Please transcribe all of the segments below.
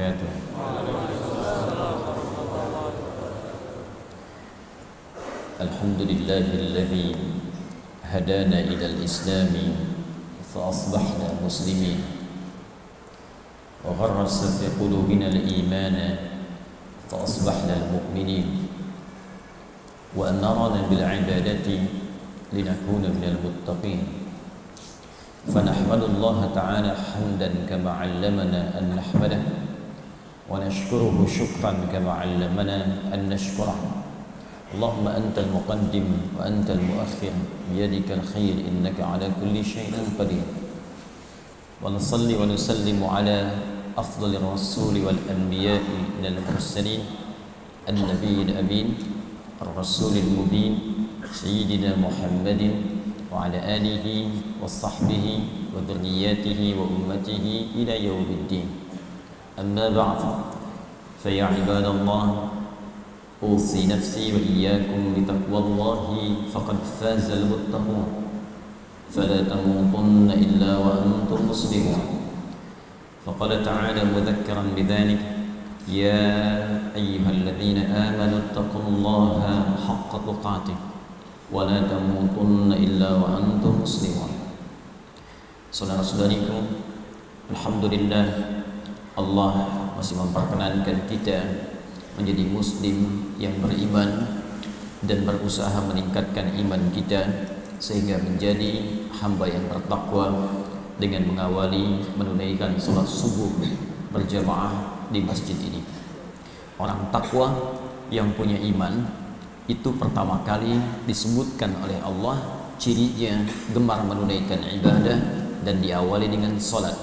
wabarakatuh. Alhamdulillahilladzi hadana ilal islami fa asbahna muslimin wa gharrasa fi qulubina al-imana fa asbahna al-mu'minin wa amarna bil ibadati linakuna minal muttaqin. فنحمد الله تعالى حمدا كما علمنا أن نحمده ونشكره شكرا كما علمنا أن نشكره. اللهم أنت المقدم وأنت المؤخر بيدك الخير إنك على كل شيء قدير. ونصلي ونسلم على أفضل الرسول والأنبياء من المرسلين النبي الأمين الرسول المبين سيدنا محمد وعلى آله وصحبه وذرياته وأمته إلى يوم الدين. أما بعد فيا عباد الله أوصي نفسي وإياكم بتقوى الله فقد فاز المتقون فلا تموتن إلا وأنتم مسلمون. فقال تعالى مذكرا بذلك يا أيها الذين آمنوا اتقوا الله حق تقاته wala tamutunna illa wa antum muslimun. Saudara-saudariku, alhamdulillah Allah masih memperkenankan kita menjadi muslim yang beriman dan berusaha meningkatkan iman kita sehingga menjadi hamba yang bertakwa dengan mengawali menunaikan salat subuh berjamaah di masjid ini. Orang takwa yang punya iman itu pertama kali disebutkan oleh Allah cirinya gemar menunaikan ibadah dan diawali dengan salat.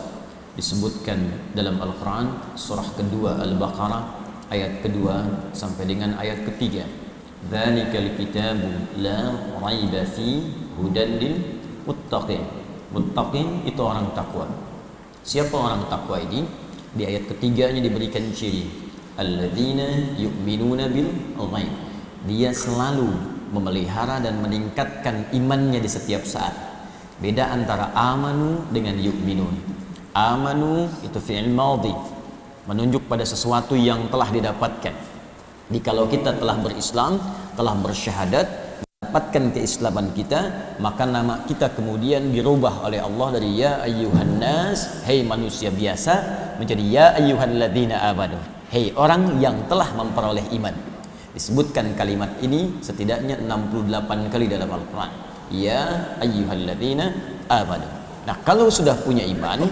Disebutkan dalam Al-Quran surah kedua Al-Baqarah ayat kedua sampai dengan ayat ketiga. Dzalikal kitabu la raiba fi hudan lil muttaqin. Muttaqin itu orang takwa. Siapa orang takwa ini? Di ayat ketiganya diberikan ciri alladzina yu'minuna bil ghaib. Dia selalu memelihara dan meningkatkan imannya di setiap saat. Beda antara amanu dengan yu'minun. Amanu itu fi'il madhi, menunjuk pada sesuatu yang telah didapatkan. Jadi kalau kita telah berislam, telah bersyahadat, mendapatkan keislaman kita, maka nama kita kemudian dirubah oleh Allah dari ya ayyuhan nas, hei manusia biasa, menjadi ya ayyuhalladzina amanu, hei orang yang telah memperoleh iman. Disebutkan kalimat ini setidaknya 68 kali dalam Al-Quran. Ya ayyuhalladzina amanu. Nah, kalau sudah punya iman,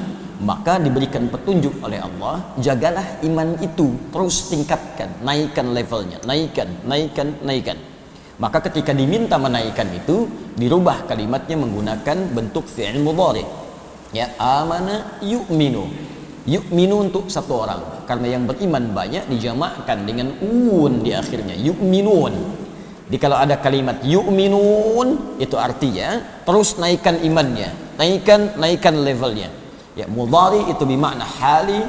maka diberikan petunjuk oleh Allah, jagalah iman itu, terus tingkatkan, naikkan levelnya, naikkan. Maka ketika diminta menaikkan itu, dirubah kalimatnya menggunakan bentuk fi'il mudhari. Ya, amana yu'minu. Yu'minu untuk satu orang, karena yang beriman banyak dijamakkan dengan un di akhirnya, yu'minun. Jadi kalau ada kalimat yu'minun, itu artinya terus naikkan imannya, naikkan levelnya. Ya, mudhari itu bermakna hali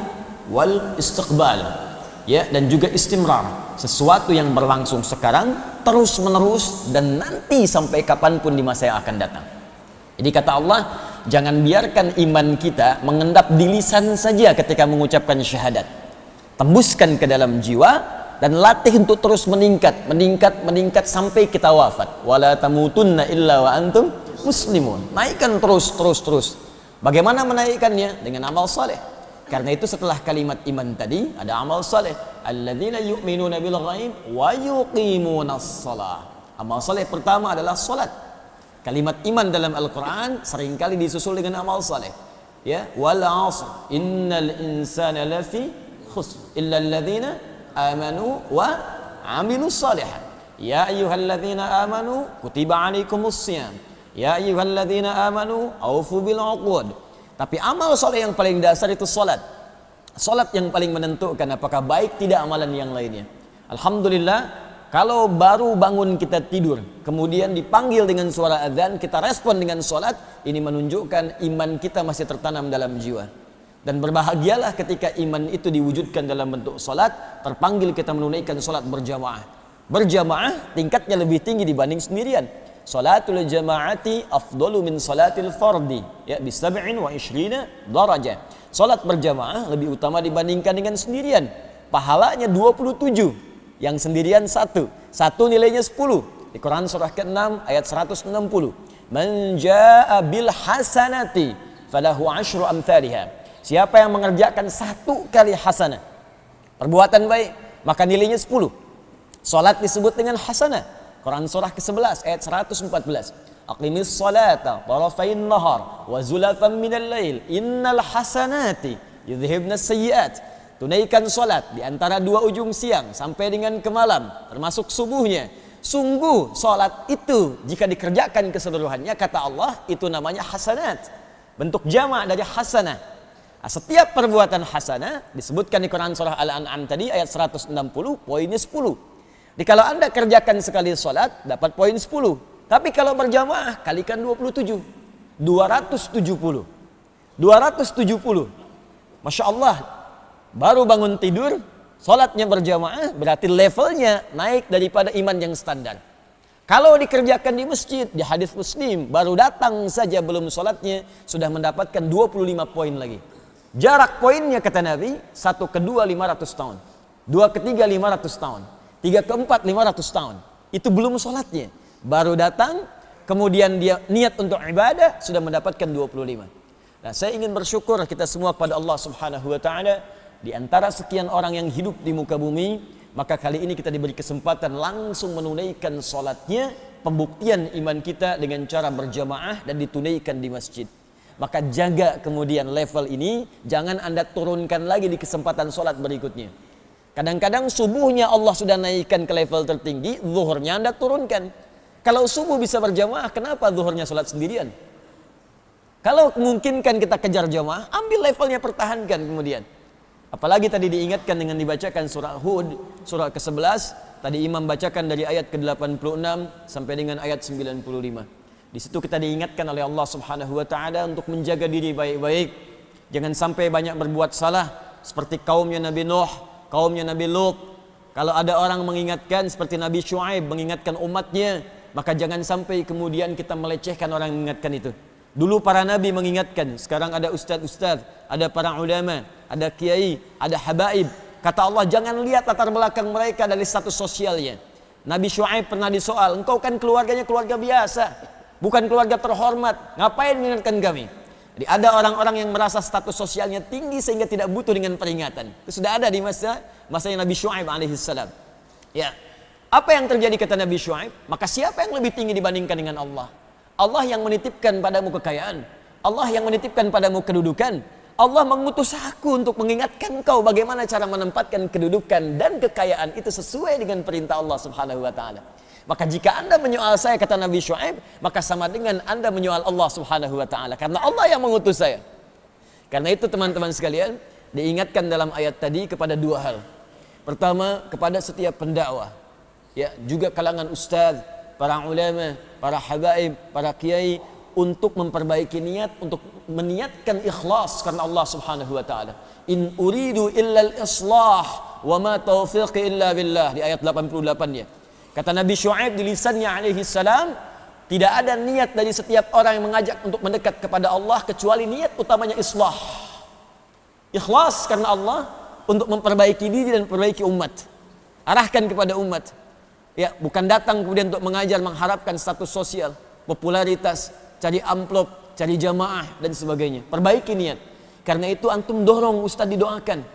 wal istiqbal, ya, dan juga istimrar, sesuatu yang berlangsung sekarang terus menerus dan nanti sampai kapanpun di masa yang akan datang. Jadi kata Allah, jangan biarkan iman kita mengendap di lisan saja ketika mengucapkan syahadat. Tembuskan ke dalam jiwa dan latih untuk terus meningkat sampai kita wafat. Wala tamutunna illa wa antum muslimun. Naikkan terus. Bagaimana menaikkannya? Dengan amal saleh. Karena itu setelah kalimat iman tadi ada amal saleh. Alladzina yu'minuna bil ghaib wa yuqimunas shalah. Amal saleh pertama adalah salat. Kalimat iman dalam Al-Quran seringkali disusul dengan amal saleh. Ya, wal 'asr innal insana lafi khusr illa alladzina amanu wa 'amilus shalihat. Ya ayyuhalladzina amanu kutiba 'alaikumus shiyam. Ya ayyuhalladzina amanu aufu bil 'uqud. Tapi amal saleh yang paling dasar itu salat. Salat yang paling menentukan apakah baik tidak amalan yang lainnya. Alhamdulillah, kalau baru bangun kita tidur, kemudian dipanggil dengan suara azan, kita respon dengan sholat, ini menunjukkan iman kita masih tertanam dalam jiwa. Dan berbahagialah ketika iman itu diwujudkan dalam bentuk sholat, terpanggil kita menunaikan sholat berjamaah. Berjamaah tingkatnya lebih tinggi dibanding sendirian. Sholatul jamaati afdalu min sholatil fardi, ya, bi 27 darajah. Salat berjamaah lebih utama dibandingkan dengan sendirian. Pahalanya 27, yang sendirian 1. 1 nilainya 10. Di Quran surah ke-6 ayat 160. Man jaa bil hasanati falahu asyru amthaliha. Siapa yang mengerjakan 1 kali hasanah, perbuatan baik, maka nilainya 10. Salat disebut dengan hasanah. Quran surah ke-11 ayat 114. Aqimis salata tarafain nahar wa zulafan minal lail innal hasanati yudhibnas sayyiat. Tunaikan salat di antara 2 ujung siang sampai dengan ke malam, termasuk subuhnya. Sungguh salat itu jika dikerjakan keseluruhannya, kata Allah, itu namanya hasanat. Bentuk jamak dari hasanah. Setiap perbuatan hasanah disebutkan di Quran surah Al-An'am tadi ayat 160, poinnya 10. Jadi kalau Anda kerjakan sekali salat dapat poin 10. Tapi kalau berjamaah kalikan 27. 270. 270. Masya Allah. Baru bangun tidur, salatnya berjamaah, berarti levelnya naik daripada iman yang standar. Kalau dikerjakan di masjid, di hadis Muslim, baru datang saja belum salatnya sudah mendapatkan 25 poin lagi. Jarak poinnya kata Nabi, 1 ke 2 500 tahun, 2 ke 3 500 tahun, 3 ke 4 500 tahun. Itu belum salatnya. Baru datang, kemudian dia niat untuk ibadah, sudah mendapatkan 25. Nah, saya ingin bersyukur kita semua kepada Allah Subhanahu wa taala. Di antara sekian orang yang hidup di muka bumi, maka kali ini kita diberi kesempatan langsung menunaikan salatnya, pembuktian iman kita dengan cara berjamaah dan ditunaikan di masjid. Maka jaga kemudian level ini, jangan Anda turunkan lagi di kesempatan salat berikutnya. Kadang-kadang subuhnya Allah sudah naikkan ke level tertinggi, zuhurnya Anda turunkan. Kalau subuh bisa berjamaah, kenapa zuhurnya salat sendirian? Kalau memungkinkan kita kejar jamaah, ambil levelnya, pertahankan kemudian. Apalagi tadi diingatkan dengan dibacakan surah Hud, surah ke-11. Tadi imam bacakan dari ayat ke-86 sampai dengan ayat 95. Di situ kita diingatkan oleh Allah Subhanahu wa taala untuk menjaga diri baik-baik. Jangan sampai banyak berbuat salah seperti kaumnya Nabi Nuh, kaumnya Nabi Lut. Kalau ada orang mengingatkan seperti Nabi Syuaib mengingatkan umatnya, maka jangan sampai kemudian kita melecehkan orang yang mengingatkan itu. Dulu para nabi mengingatkan, sekarang ada ustaz-ustaz, ada para ulama, ada kiai, ada habaib. Kata Allah, jangan lihat latar belakang mereka dari status sosialnya. Nabi Syuaib pernah disoal, engkau kan keluarganya keluarga biasa, bukan keluarga terhormat, ngapain mengingatkan kami? Jadi ada orang-orang yang merasa status sosialnya tinggi sehingga tidak butuh dengan peringatan. Itu sudah ada di masanya Nabi Syuaib alaihissalam. Ya, apa yang terjadi kata Nabi Syuaib? Maka siapa yang lebih tinggi dibandingkan dengan Allah? Allah yang menitipkan padamu kekayaan, Allah yang menitipkan padamu kedudukan. Allah mengutus aku untuk mengingatkan kau bagaimana cara menempatkan kedudukan dan kekayaan itu sesuai dengan perintah Allah Subhanahu wa taala. Maka jika Anda menyoal saya, kata Nabi Syuaib, maka sama dengan Anda menyoal Allah Subhanahu wa taala, karena Allah yang mengutus saya. Karena itu teman-teman sekalian, diingatkan dalam ayat tadi kepada 2 hal. Pertama, kepada setiap pendakwah, ya, juga kalangan ustaz, para ulama, para habaib, para kiai, untuk memperbaiki niat, untuk meniatkan ikhlas karena Allah Subhanahu wa taala. In uridu illa al-islah wa ma taufiqi illa billah, di ayat 88-nya. Kata Nabi Syuaib di lisannya alaihi salam, tidak ada niat dari setiap orang yang mengajak untuk mendekat kepada Allah kecuali niat utamanya islah. Ikhlas karena Allah untuk memperbaiki diri dan memperbaiki umat. Arahkan kepada umat. Ya, bukan datang kemudian untuk mengajar mengharapkan status sosial, popularitas, cari amplop, cari jamaah dan sebagainya. Perbaiki niat. Karena itu antum dorong ustaz didoakan.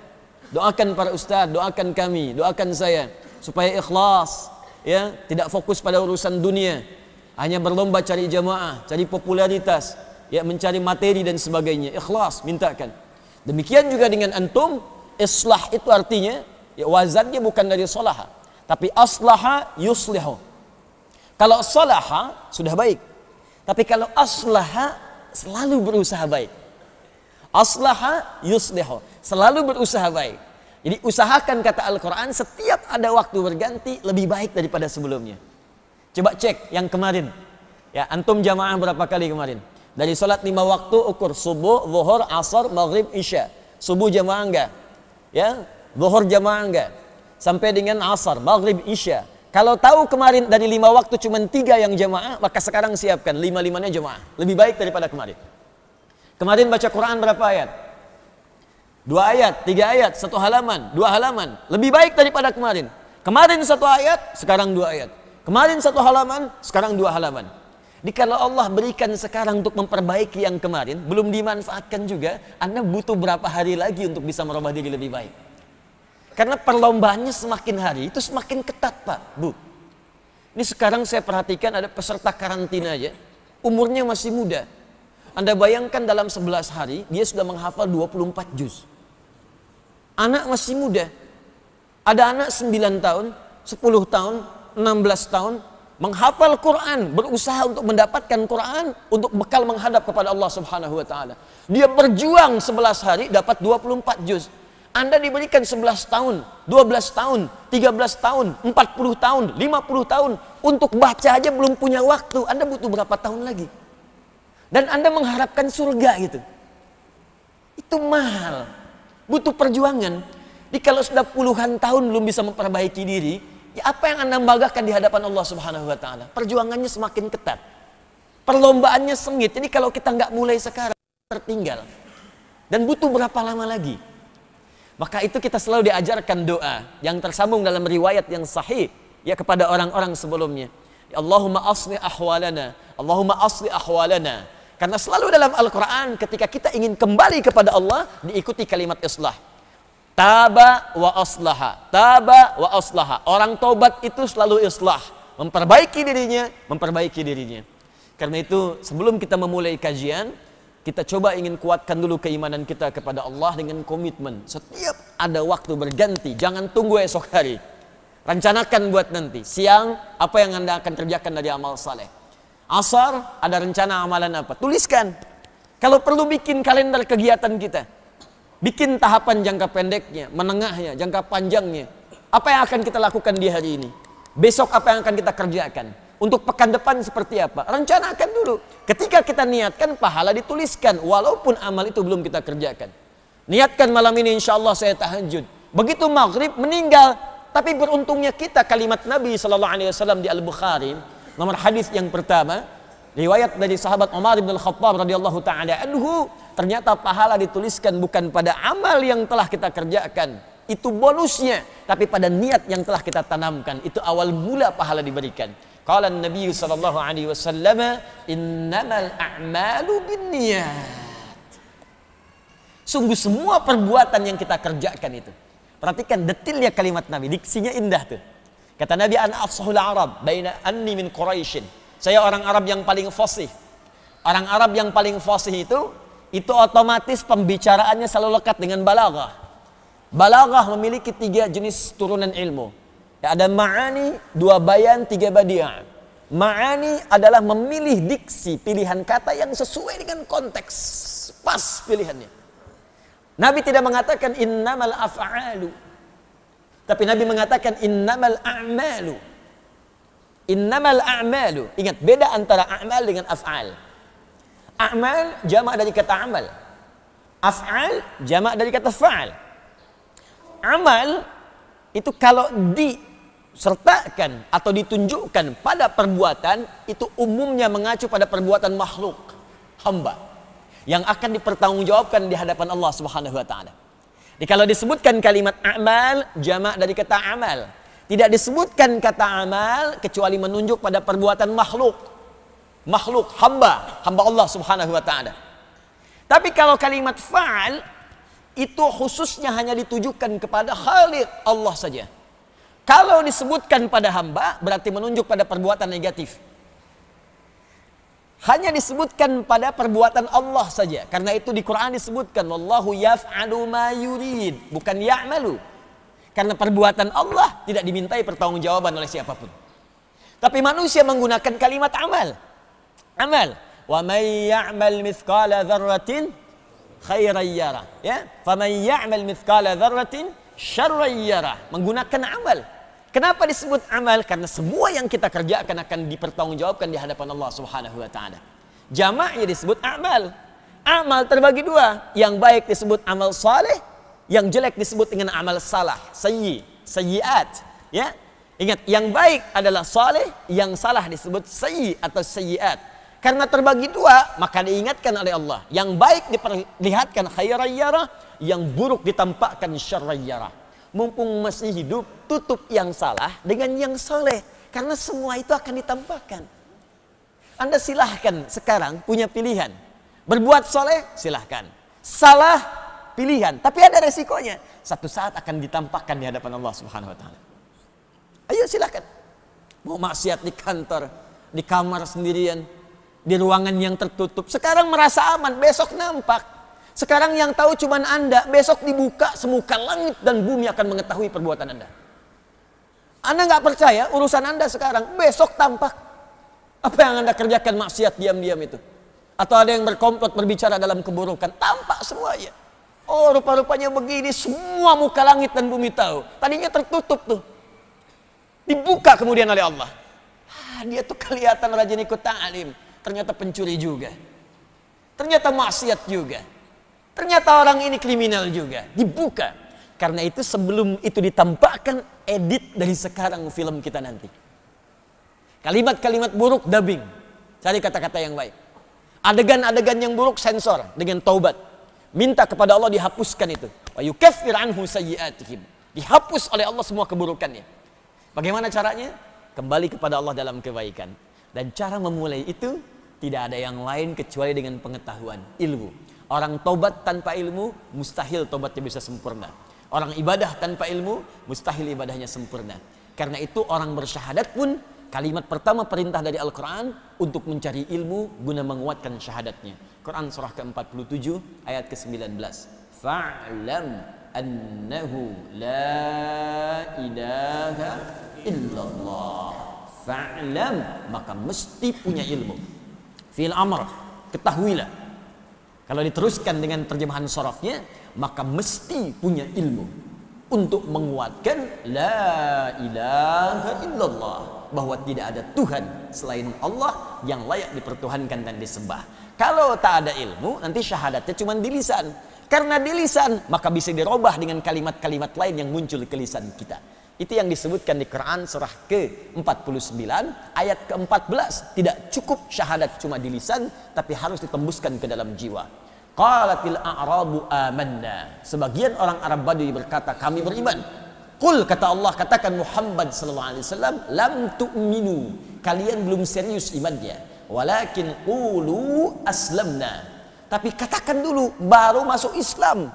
Doakan para ustaz, doakan kami, doakan saya supaya ikhlas, ya, tidak fokus pada urusan dunia, hanya berlomba cari jamaah, cari popularitas, ya, mencari materi dan sebagainya. Ikhlas, mintakan. Demikian juga dengan antum, islah itu artinya, ya, wazannya bukan dari salaha, tapi aslaha yuslihu. Kalau salaha sudah baik, tapi kalau aslaha selalu berusaha baik. Aslaha yuslihu, selalu berusaha baik. Jadi usahakan, kata Al-Quran, setiap ada waktu berganti lebih baik daripada sebelumnya. Coba cek yang kemarin, ya, antum jamaah berapa kali kemarin? Dari sholat 5 waktu ukur subuh, zuhur, asar, maghrib, isya. Subuh jamaah enggak? Ya, zuhur jamaah enggak? Sampai dengan asar, maghrib, isya. Kalau tahu kemarin dari 5 waktu cuma 3 yang jamaah, maka sekarang siapkan 5-5-nya jamaah. Lebih baik daripada kemarin. Kemarin baca Quran berapa ayat? 2 ayat, 3 ayat, 1 halaman, 2 halaman. Lebih baik daripada kemarin. Kemarin 1 ayat, sekarang 2 ayat. Kemarin 1 halaman, sekarang 2 halaman. Jadi kalau Allah berikan sekarang untuk memperbaiki yang kemarin, belum dimanfaatkan juga, Anda butuh berapa hari lagi untuk bisa merubah diri lebih baik. Karena perlombaannya semakin hari, itu semakin ketat Pak, Bu. Ini sekarang saya perhatikan ada peserta karantina aja, umurnya masih muda. Anda bayangkan dalam 11 hari, dia sudah menghafal 24 juz. Anak masih muda. Ada anak 9 tahun, 10 tahun, 16 tahun, menghafal Quran, berusaha untuk mendapatkan Quran, untuk bekal menghadap kepada Allah Subhanahu wa Ta'ala. Dia berjuang 11 hari, dapat 24 juz. Anda diberikan 11 tahun, 12 tahun, 13 tahun, 40 tahun, 50 tahun, untuk baca aja belum punya waktu. Anda butuh berapa tahun lagi? Dan Anda mengharapkan surga gitu. Itu mahal. Butuh perjuangan. Jadi kalau sudah puluhan tahun belum bisa memperbaiki diri, ya apa yang Anda banggakan di hadapan Allah Subhanahu wa Ta'ala? Perjuangannya semakin ketat. Perlombaannya sengit. Jadi kalau kita nggak mulai sekarang, tertinggal. Dan butuh berapa lama lagi? Maka itu kita selalu diajarkan doa yang tersambung dalam riwayat yang sahih ya kepada orang-orang sebelumnya. Ya Allahumma asli ahwalana, Allahumma asli ahwalana. Karena selalu dalam Al-Quran ketika kita ingin kembali kepada Allah, diikuti kalimat islah. Taba wa aslaha, taba wa aslaha. Orang taubat itu selalu islah, memperbaiki dirinya. Karena itu sebelum kita memulai kajian, kita coba ingin kuatkan dulu keimanan kita kepada Allah dengan komitmen. Setiap ada waktu berganti, jangan tunggu esok hari. Rencanakan buat nanti. Siang, apa yang Anda akan kerjakan dari amal saleh. Asar, ada rencana amalan apa? Tuliskan. Kalau perlu bikin kalender kegiatan kita. Bikin tahapan jangka pendeknya, menengahnya, jangka panjangnya. Apa yang akan kita lakukan di hari ini? Besok apa yang akan kita kerjakan? Untuk pekan depan seperti apa? Rencanakan dulu. Ketika kita niatkan, pahala dituliskan. Walaupun amal itu belum kita kerjakan. Niatkan malam ini insya Allah saya tahajud. Begitu maghrib meninggal. Tapi beruntungnya kita kalimat Nabi SAW di Al-Bukhari. Nomor hadis yang pertama. Riwayat dari sahabat Umar bin Al-Khattab radhiyallahu ta'ala anhu. Ternyata pahala dituliskan bukan pada amal yang telah kita kerjakan. Itu bonusnya. Tapi pada niat yang telah kita tanamkan. Itu awal mula pahala diberikan. Qala Nabi sallallahu alaihi wasallam, "Innamal a'malu binniyat." Sungguh semua perbuatan yang kita kerjakan itu. Perhatikan detilnya kalimat Nabi, diksinya indah tuh. Kata Nabi, "Ana afsahul Arab baina anni min Quraisy." Saya orang Arab yang paling fasih. Orang Arab yang paling fasih itu otomatis pembicaraannya selalu lekat dengan balaghah. Balaghah memiliki 3 jenis turunan ilmu. Ya, ada ma'ani, 2 bayan, 3 badi'ah. Ma'ani adalah memilih diksi, pilihan kata yang sesuai dengan konteks. Pas pilihannya. Nabi tidak mengatakan innamal af'alu. Tapi Nabi mengatakan innamal a'malu. Innamal a'malu. Ingat, beda antara a'mal dengan af'al. A'mal jamak dari kata amal. Af'al jamak dari kata fa'al. Amal itu kalau disertakan atau ditunjukkan pada perbuatan, itu umumnya mengacu pada perbuatan makhluk, hamba, yang akan dipertanggungjawabkan di hadapan Allah Subhanahu wa Ta'ala. Jadi kalau disebutkan kalimat amal, jamak dari kata amal. Tidak disebutkan kata amal kecuali menunjuk pada perbuatan makhluk. Makhluk, hamba Allah Subhanahu wa Ta'ala. Tapi kalau kalimat fa'al, itu khususnya hanya ditujukan kepada Khaliq Allah saja. Kalau disebutkan pada hamba, berarti menunjuk pada perbuatan negatif. Hanya disebutkan pada perbuatan Allah saja. Karena itu di Quran disebutkan wallahu yaf'alu ma yurid, bukan ya'malu. Karena perbuatan Allah tidak dimintai pertanggungjawaban oleh siapapun. Tapi manusia menggunakan kalimat amal. Amal. Wa may ya'mal mithqala dzarratin khairan yarah. Ya, faman ya'mal mithqala dzarratin syarran yarah. Menggunakan amal. Kenapa disebut amal? Karena semua yang kita kerjakan akan dipertanggungjawabkan di hadapan Allah Subhanahu wa Ta'ala. Jamaknya disebut amal. Amal terbagi 2. Yang baik disebut amal saleh, yang jelek disebut dengan amal salah, sayyi'at. Ya. Ingat, yang baik adalah saleh, yang salah disebut sayyi' atau sayyi'at. Karena terbagi dua, maka diingatkan oleh Allah. Yang baik diperlihatkan khairan yarah, yang buruk ditampakkan syarran yarah. Mumpung masih hidup, tutup yang salah dengan yang soleh. Karena semua itu akan ditampakkan. Anda silahkan sekarang punya pilihan. Berbuat soleh, silahkan. Salah, pilihan. Tapi ada resikonya. Satu saat akan ditampakkan di hadapan Allah Subhanahu wa Ta'ala. Ayo silahkan. Mau maksiat di kantor, di kamar sendirian, di ruangan yang tertutup. Sekarang merasa aman, besok nampak. Sekarang yang tahu cuman Anda, besok dibuka semuka langit dan bumi akan mengetahui perbuatan Anda. Anda nggak percaya urusan Anda sekarang, besok tampak. Apa yang Anda kerjakan maksiat diam-diam itu? Atau ada yang berkomplot berbicara dalam keburukan, tampak semuanya. Oh, rupa-rupanya begini, semua muka langit dan bumi tahu. Tadinya tertutup tuh. Dibuka kemudian oleh Allah. Dia tuh kelihatan rajin ikut ta'lim. Ternyata pencuri juga. Ternyata maksiat juga. Ternyata orang ini kriminal juga. Dibuka. Karena itu sebelum itu ditampakkan, edit dari sekarang film kita nanti. Kalimat-kalimat buruk dubbing. Cari kata-kata yang baik. Adegan-adegan yang buruk sensor dengan taubat. Minta kepada Allah dihapuskan itu. Wa yukaffir anhu sayyi'atihim. Dihapus oleh Allah semua keburukannya. Bagaimana caranya? Kembali kepada Allah dalam kebaikan. Dan cara memulai itu tidak ada yang lain kecuali dengan pengetahuan, ilmu. Orang taubat tanpa ilmu, mustahil taubatnya bisa sempurna. Orang ibadah tanpa ilmu, mustahil ibadahnya sempurna. Karena itu orang bersyahadat pun, kalimat pertama perintah dari Al-Quran untuk mencari ilmu guna menguatkan syahadatnya. Quran surah ke-47 ayat ke-19. Fa'lam annahu la ilaha illallah. Fa'lam, maka mesti punya ilmu. Fi'il amr, ketahuilah. Kalau diteruskan dengan terjemahan sorofnya, maka mesti punya ilmu untuk menguatkan la ilaha illallah, bahwa tidak ada Tuhan selain Allah yang layak dipertuhankan dan disembah. Kalau tak ada ilmu, nanti syahadatnya cuma di lisan. Karena di lisan, maka bisa dirubah dengan kalimat-kalimat lain yang muncul ke lisan kita. Itu yang disebutkan di Quran surah ke-49 ayat ke-14. Tidak cukup syahadat cuma di lisan, tapi harus ditembuskan ke dalam jiwa. Qalatil a'rabu amanna. Sebagian orang Arab Badui berkata, kami beriman. Qul, kata Allah, katakan Muhammad sallallahu alaihi wasallam, lam tu'minu. Kalian belum serius imannya. Walakin qulu aslamna. Tapi katakan dulu, baru masuk Islam.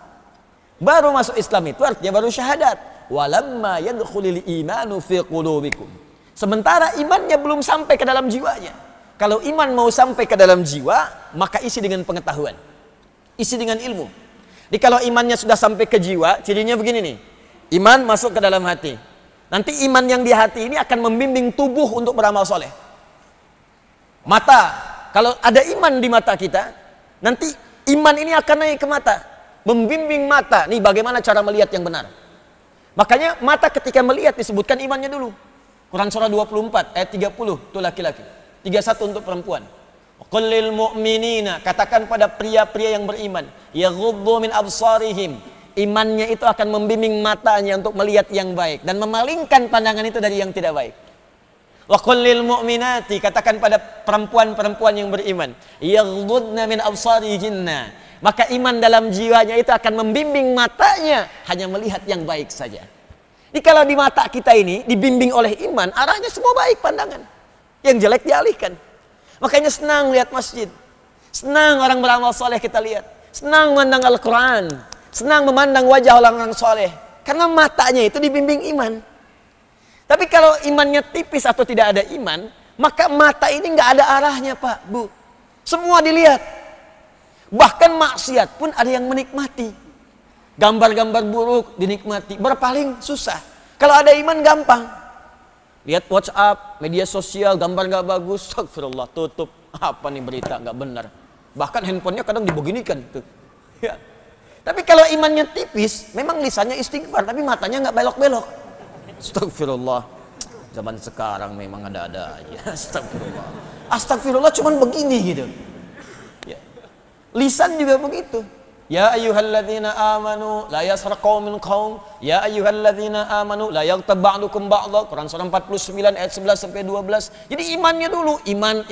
Baru masuk Islam itu artinya baru syahadat. Walamma yadkhulul imanu fi qulubikum. Sementara imannya belum sampai ke dalam jiwanya. Kalau iman mau sampai ke dalam jiwa, maka isi dengan pengetahuan. Isi dengan ilmu. Jadi kalau imannya sudah sampai ke jiwa, cirinya begini nih. Iman masuk ke dalam hati. Nanti iman yang di hati ini akan membimbing tubuh untuk beramal soleh. Mata, kalau ada iman di mata kita, nanti iman ini akan naik ke mata. Membimbing mata, nih bagaimana cara melihat yang benar. Makanya mata ketika melihat disebutkan imannya dulu. Quran surah 24 ayat 30 itu laki-laki, 31 untuk perempuan. Qul lil mu'minina, katakan pada pria-pria yang beriman, yaghuddu min absarihim. Imannya itu akan membimbing matanya untuk melihat yang baik dan memalingkan pandangan itu dari yang tidak baik. Wa qul lil mu'minati, katakan pada perempuan-perempuan yang beriman, yaghuddna min absarihinna. Maka iman dalam jiwanya itu akan membimbing matanya hanya melihat yang baik saja. Jadi kalau di mata kita ini dibimbing oleh iman, arahnya semua baik pandangan. Yang jelek dialihkan. Makanya senang lihat masjid. Senang orang beramal soleh kita lihat. Senang memandang Al-Quran. Senang memandang wajah orang-orang soleh. Karena matanya itu dibimbing iman. Tapi kalau imannya tipis atau tidak ada iman, maka mata ini nggak ada arahnya, Pak, Bu. Semua dilihat. Bahkan maksiat pun ada yang menikmati. Gambar-gambar buruk dinikmati. Berpaling susah. Kalau ada iman gampang. Lihat WhatsApp, media sosial, gambar gak bagus, astagfirullah, tutup. Apa nih berita gak benar. Bahkan handphonenya kadang dibeginikan tuh. Ya. Tapi kalau imannya tipis, memang lisannya istighfar, tapi matanya gak belok-belok. Astagfirullah. Zaman sekarang memang ada-ada aja. Astagfirullah. Astagfirullah cuman begini gitu. Ya. Lisan juga begitu. Ya ayyuhalladzina amanu la yasraq qaumun qaum, ya ayyuhalladzina amanu la yaghtab ba'dukum ba'dha. Quran surah 49 ayat 11 sampai 12. Jadi imannya dulu, iman.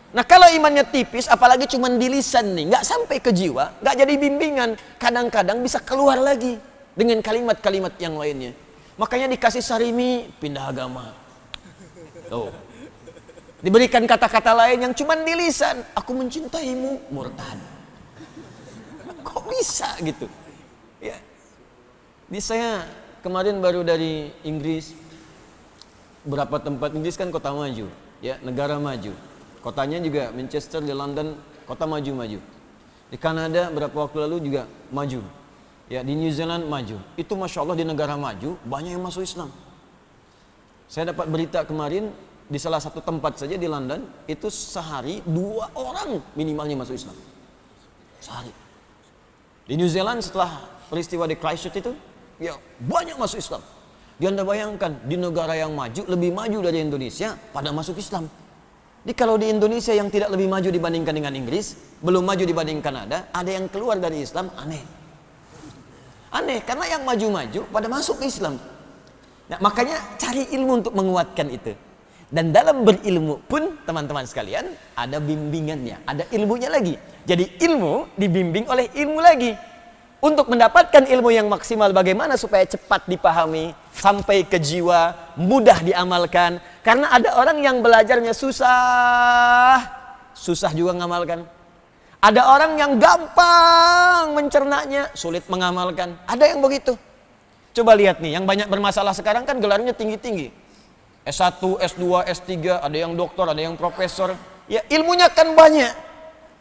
Nah, kalau imannya tipis, apalagi cuma di lisan nih, nggak sampai ke jiwa, nggak jadi bimbingan, kadang-kadang bisa keluar lagi dengan kalimat-kalimat yang lainnya. Makanya dikasih sarimi, pindah agama. Tuh. Diberikan kata-kata lain yang cuma di lisan, aku mencintaimu, murtad. Kok bisa gitu? Ya. Saya kemarin baru dari Inggris. Berapa tempat Inggris kan kota maju, ya, negara maju. Kotanya juga Manchester, di London, kota maju-maju. Di Kanada berapa waktu lalu juga maju. Ya, di New Zealand maju. Itu Masya Allah di negara maju banyak yang masuk Islam. Saya dapat berita kemarin di salah satu tempat saja di London itu sehari 2 orang minimalnya masuk Islam. Sehari. Di New Zealand setelah peristiwa di Christchurch itu, ya banyak masuk Islam. Dia Anda bayangkan di negara yang maju lebih maju dari Indonesia pada masuk Islam. Jadi kalau di Indonesia yang tidak lebih maju dibandingkan dengan Inggris, belum maju dibanding Kanada, ada yang keluar dari Islam, aneh. Aneh karena yang maju-maju pada masuk ke Islam. Nah, makanya cari ilmu untuk menguatkan itu. Dan dalam berilmu pun teman-teman sekalian ada bimbingannya, ada ilmunya lagi. Jadi ilmu dibimbing oleh ilmu lagi. Untuk mendapatkan ilmu yang maksimal bagaimana supaya cepat dipahami, sampai ke jiwa, mudah diamalkan. Karena ada orang yang belajarnya susah juga ngamalkan. Ada orang yang gampang mencernanya, sulit mengamalkan. Ada yang begitu. Coba lihat nih, yang banyak bermasalah sekarang kan gelarnya tinggi-tinggi. S1, S2, S3, ada yang doktor, ada yang profesor. Ya, ilmunya kan banyak.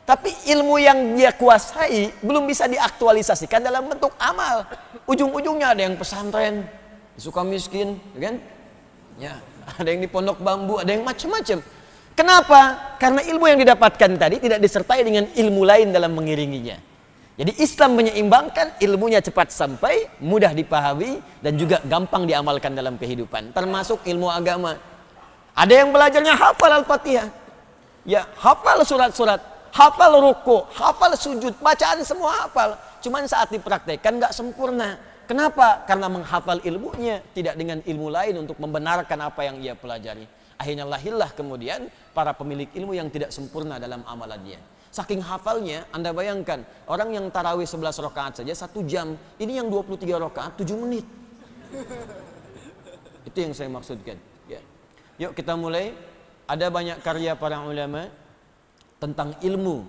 Tapi ilmu yang dia kuasai belum bisa diaktualisasikan dalam bentuk amal. Ujung-ujungnya ada yang pesantren, suka miskin, kan? Ya, ada yang di pondok bambu, ada yang macam-macam. Kenapa? Karena ilmu yang didapatkan tadi tidak disertai dengan ilmu lain dalam mengiringinya. Jadi Islam menyeimbangkan ilmunya cepat sampai, mudah dipahami, dan juga gampang diamalkan dalam kehidupan. Termasuk ilmu agama. Ada yang belajarnya hafal Al-Fatihah. Ya, hafal surat-surat, hafal ruku, hafal sujud, bacaan semua hafal. Cuman saat dipraktekkan nggak sempurna. Kenapa? Karena menghafal ilmunya tidak dengan ilmu lain untuk membenarkan apa yang ia pelajari. Akhirnya lahirlah kemudian para pemilik ilmu yang tidak sempurna dalam amalannya. Saking hafalnya, Anda bayangkan, orang yang tarawih 11 rakaat saja 1 jam, ini yang 23 rakaat 7 menit. Itu yang saya maksudkan. Ya. Yuk kita mulai. Ada banyak karya para ulama tentang ilmu,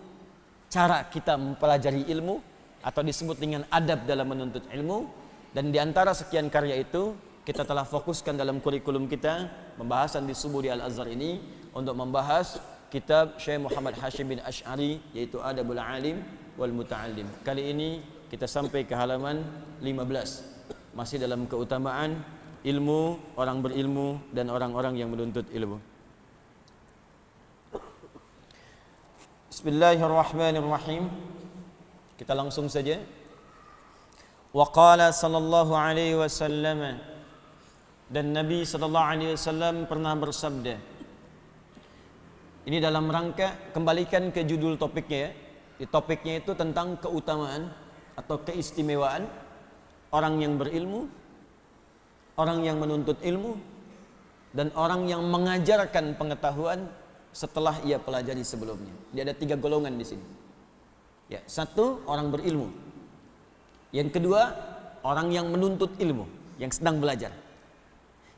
cara kita mempelajari ilmu, atau disebut dengan adab dalam menuntut ilmu. Dan di antara sekian karya itu, kita telah fokuskan dalam kurikulum kita, pembahasan di subuh di Al-Azhar ini, untuk membahas kitab Syekh Muhammad Hashim bin Asy'ari, yaitu Adabul Alim wal Muta'allim. Kali ini kita sampai ke halaman 15, masih dalam keutamaan ilmu, orang berilmu, dan orang-orang yang menuntut ilmu. Bismillahirrahmanirrahim. Kita langsung saja. Wa qala sallallahu alaihi wasallam, dan Nabi sallallahu alaihi wasallam pernah bersabda. Ini dalam rangka, kembalikan ke judul topiknya ya. Di topiknya itu tentang keutamaan atau keistimewaan orang yang berilmu, orang yang menuntut ilmu, dan orang yang mengajarkan pengetahuan setelah ia pelajari sebelumnya. Jadi ada 3 golongan di sini. Ya, 1 orang berilmu. Yang kedua, orang yang menuntut ilmu, yang sedang belajar.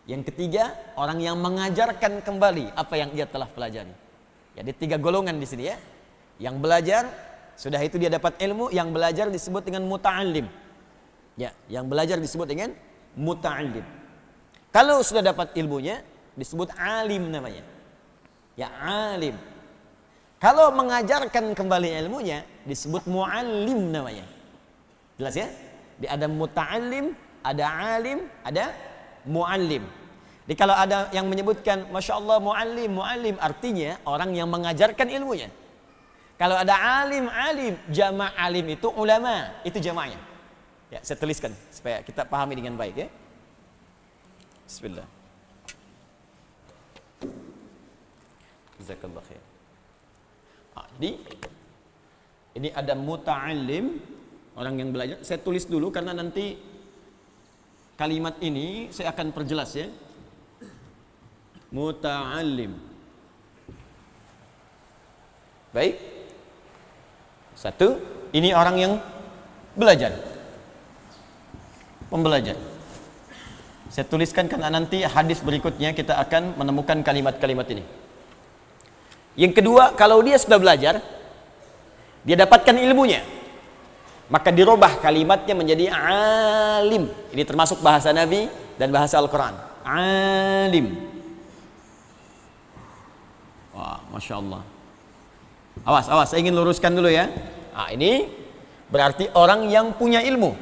Yang ketiga, orang yang mengajarkan kembali apa yang ia telah pelajari. Jadi 3 golongan di sini ya. Yang belajar, sudah itu dia dapat ilmu. Yang belajar disebut dengan muta'allim. Ya, yang belajar disebut dengan muta'allim. Kalau sudah dapat ilmunya, disebut alim namanya. Ya, alim. Kalau mengajarkan kembali ilmunya, disebut muallim namanya. Jelas ya? Ada muta'allim, ada alim, ada muallim. Jadi kalau ada yang menyebutkan Masya Allah muallim artinya orang yang mengajarkan ilmunya. Kalau ada alim, jama' alim itu ulama, itu jama'nya. Ya, saya tuliskan supaya kita pahami dengan baik ya. Bismillah. Jazakallah khair. Jadi Ini ada muta'allim, orang yang belajar. Saya tulis dulu karena nanti kalimat ini saya akan perjelas ya. Muta'allim. Baik. Satu, ini orang yang belajar. Pembelajar. Saya tuliskan karena nanti hadis berikutnya kita akan menemukan kalimat-kalimat ini. Yang kedua, kalau dia sudah belajar, dia dapatkan ilmunya, maka dirubah kalimatnya menjadi alim. Ini termasuk bahasa Nabi dan bahasa Al-Quran. Alim. Wah, Masya Allah. Awas, awas, saya ingin luruskan dulu ya. Nah, ini berarti orang yang punya ilmu,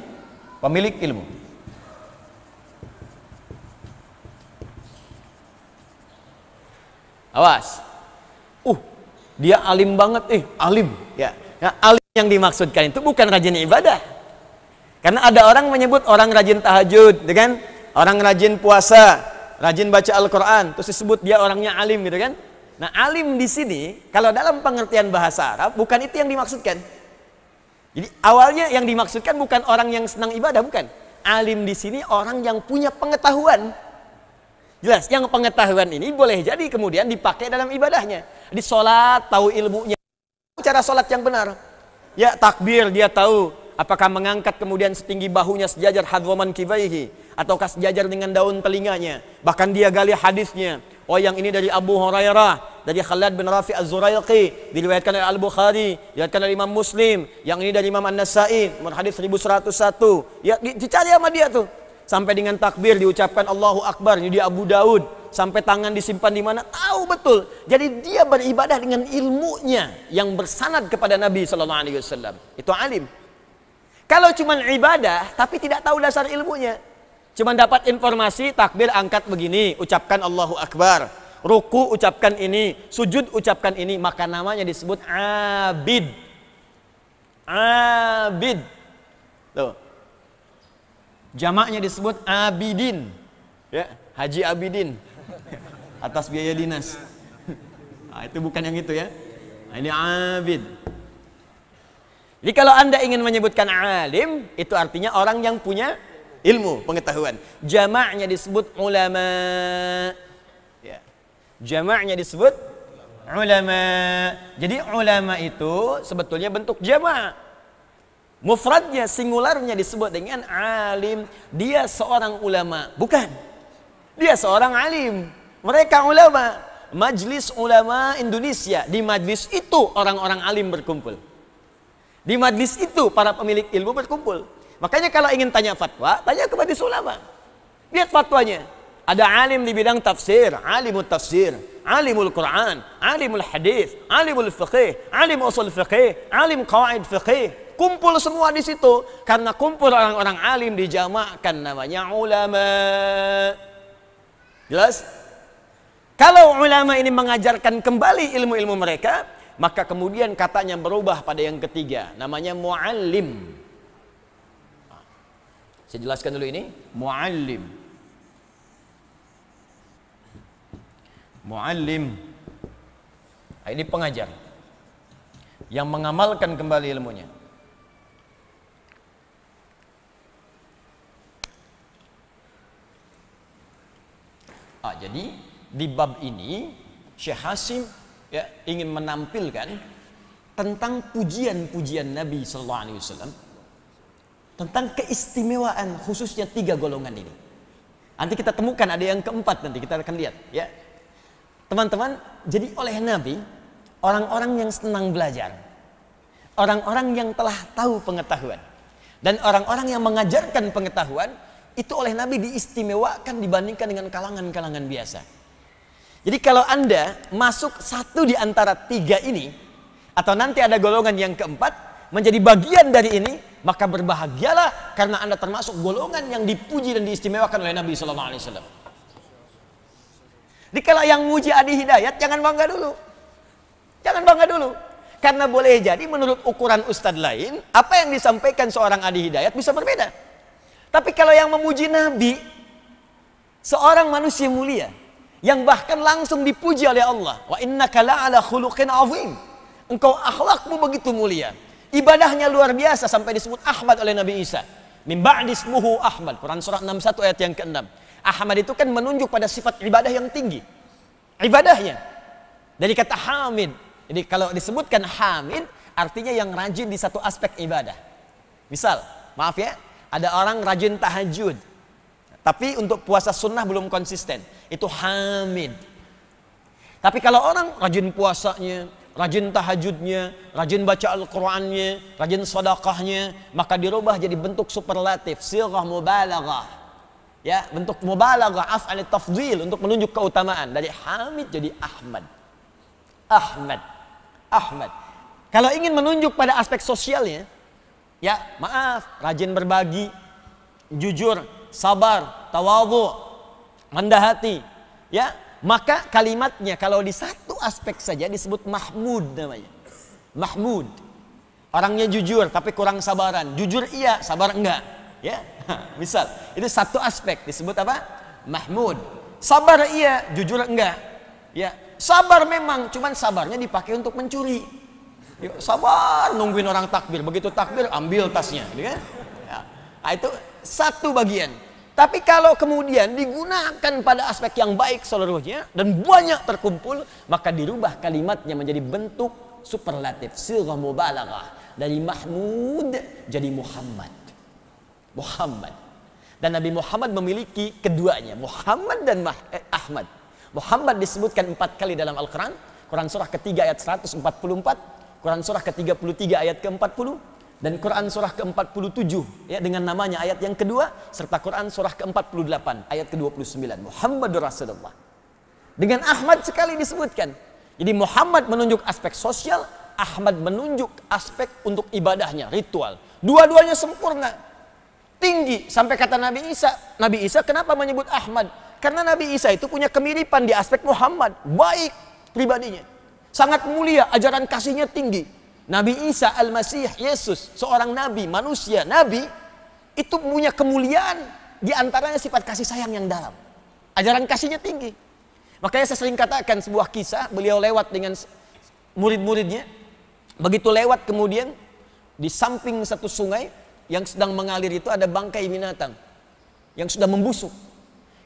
pemilik ilmu. Awas. Dia alim banget, alim. Ya. Nah, alim yang dimaksudkan itu bukan rajin ibadah. Karena ada orang menyebut orang rajin tahajud, gitu kan? Orang rajin puasa, rajin baca Al-Quran, terus disebut dia orangnya alim, gitu kan? Nah, alim di sini, kalau dalam pengertian bahasa Arab, bukan itu yang dimaksudkan. Jadi awalnya yang dimaksudkan bukan orang yang senang ibadah, bukan. Alim di sini orang yang punya pengetahuan. Jelas, yang pengetahuan ini boleh jadi kemudian dipakai dalam ibadahnya. Di sholat, tahu ilmunya, cara sholat yang benar. Ya, takbir, dia tahu apakah mengangkat kemudian setinggi bahunya sejajar hadwaman kibaihi, ataukah sejajar dengan daun telinganya. Bahkan dia gali hadisnya. Oh, yang ini dari Abu Hurairah, dari Khalad bin Rafi Az-Zuraiqi, diriwayatkan oleh Al-Bukhari, diriwayatkan oleh Imam Muslim. Yang ini dari Imam An-Nasai, nomor hadis 1101. Ya, dicari sama dia tuh. Sampai dengan takbir diucapkan Allahu Akbar, ini di Abu Daud. Sampai tangan disimpan di mana, tahu betul. Jadi dia beribadah dengan ilmunya yang bersanad kepada Nabi sallallahu alaihi wasallam. Itu alim. Kalau cuma ibadah tapi tidak tahu dasar ilmunya, cuma dapat informasi takbir angkat begini, ucapkan Allahu Akbar, ruku ucapkan ini, sujud ucapkan ini, maka namanya disebut abid. Abid. Tuh. Jamaknya disebut abidin. Ya, Haji Abidin. Atas biaya dinas. Nah, itu bukan yang itu ya. Nah, ini abid. Jadi kalau Anda ingin menyebutkan alim, itu artinya orang yang punya ilmu, pengetahuan. Jamaknya disebut ulama. Ya. Jamaknya disebut ulama. Jadi ulama itu sebetulnya bentuk jamak. Mufradnya, singularnya disebut dengan alim. Dia seorang ulama. Bukan. Dia seorang alim. Mereka ulama. Majlis Ulama Indonesia. Di majlis itu orang-orang alim berkumpul. Di majlis itu para pemilik ilmu berkumpul. Makanya kalau ingin tanya fatwa, tanya ke majlis ulama. Lihat fatwanya. Ada alim di bidang tafsir, alimul tafsir, alimul Quran, alimul hadis, alimul fiqih, alim usul fiqih, alim qawaid fiqih. Kumpul semua di situ. Karena kumpul orang-orang alim dijamakkan namanya ulama. Jelas? Kalau ulama ini mengajarkan kembali ilmu-ilmu mereka, maka kemudian katanya berubah pada yang ketiga, namanya muallim. Saya jelaskan dulu ini, muallim. Muallim. Nah, ini pengajar yang mengamalkan kembali ilmunya. Jadi di bab ini Syekh Hasim ya, ingin menampilkan tentang pujian-pujian Nabi sallallahu alaihi wasallam, tentang keistimewaan khususnya 3 golongan ini. Nanti kita temukan ada yang keempat, nanti kita akan lihat ya. Teman-teman, jadi oleh Nabi orang-orang yang senang belajar, orang-orang yang telah tahu pengetahuan, dan orang-orang yang mengajarkan pengetahuan itu oleh Nabi diistimewakan dibandingkan dengan kalangan-kalangan biasa. Jadi kalau Anda masuk satu di antara 3 ini, atau nanti ada golongan yang keempat menjadi bagian dari ini, maka berbahagialah karena Anda termasuk golongan yang dipuji dan diistimewakan oleh Nabi sallallahu alaihi wasallam. Jadi kalau yang muji Adi Hidayat, jangan bangga dulu. Jangan bangga dulu. Karena boleh jadi menurut ukuran ustadz lain, apa yang disampaikan seorang Adi Hidayat bisa berbeda. Tapi kalau yang memuji Nabi, seorang manusia mulia, yang bahkan langsung dipuji oleh Allah, wa innaka la'ala khuluqin azim, engkau akhlakmu begitu mulia, Ibadahnya luar biasa sampai disebut Ahmad oleh Nabi Isa. Min ba'di ismuhu Ahmad. Quran surah 61 ayat yang ke-6. Ahmad itu kan menunjuk pada sifat ibadah yang tinggi. Ibadahnya. Dari kata hamid. Jadi kalau disebutkan hamid, artinya yang rajin di satu aspek ibadah. Misal, maaf ya, ada orang rajin tahajud, tapi untuk puasa sunnah belum konsisten. Itu hamid. Tapi kalau orang rajin puasanya, rajin tahajudnya, rajin baca Al-Qur'annya, rajin sedekahnya, maka dirubah jadi bentuk superlatif, sighah mubalaghah. Ya, bentuk mubalaghah, af'al tafdhil, untuk menunjuk keutamaan. Dari hamid jadi Ahmad. Ahmad. Kalau ingin menunjuk pada aspek sosialnya, ya maaf, rajin berbagi, jujur, sabar, tawadhu, rendah hati, ya, maka kalimatnya kalau di satu aspek saja disebut Mahmud namanya. Mahmud. Orangnya jujur tapi kurang sabaran. Jujur iya, sabar enggak. Ya, misal itu satu aspek disebut apa? Mahmud. Sabar iya, jujur enggak. Ya, sabar memang, cuman sabarnya dipakai untuk mencuri. Yuk, sabar nungguin orang takbir, begitu takbir ambil tasnya, gitu kan? Ya. Nah, itu satu bagian. Tapi kalau kemudian digunakan pada aspek yang baik seluruhnya dan banyak terkumpul, maka dirubah kalimatnya menjadi bentuk superlatif, sighah mubalaghah, dari Mahmud jadi Muhammad. Dan Nabi Muhammad memiliki keduanya, Muhammad dan Ahmad. Muhammad disebutkan 4 kali dalam Al-Quran. Quran surah ketiga ayat 144, Quran surah ke-33 ayat ke-40, dan Quran surah ke-47 ya, dengan namanya ayat yang kedua, serta Quran surah ke-48 ayat ke-29. Muhammadur Rasulullah. Dengan Ahmad sekali disebutkan. Jadi Muhammad menunjuk aspek sosial, Ahmad menunjuk aspek untuk ibadahnya, ritual. Dua-duanya sempurna, tinggi, sampai kata Nabi Isa kenapa menyebut Ahmad? Karena Nabi Isa itu punya kemiripan di aspek Muhammad, baik pribadinya, sangat mulia, ajaran kasihnya tinggi. Nabi Isa Al-Masih, Yesus, seorang nabi, manusia, nabi, itu punya kemuliaan, di antaranya sifat kasih sayang yang dalam. Ajaran kasihnya tinggi. Makanya saya sering katakan sebuah kisah, beliau lewat dengan murid-muridnya, begitu lewat kemudian di samping satu sungai yang sedang mengalir itu ada bangkai binatang yang sudah membusuk.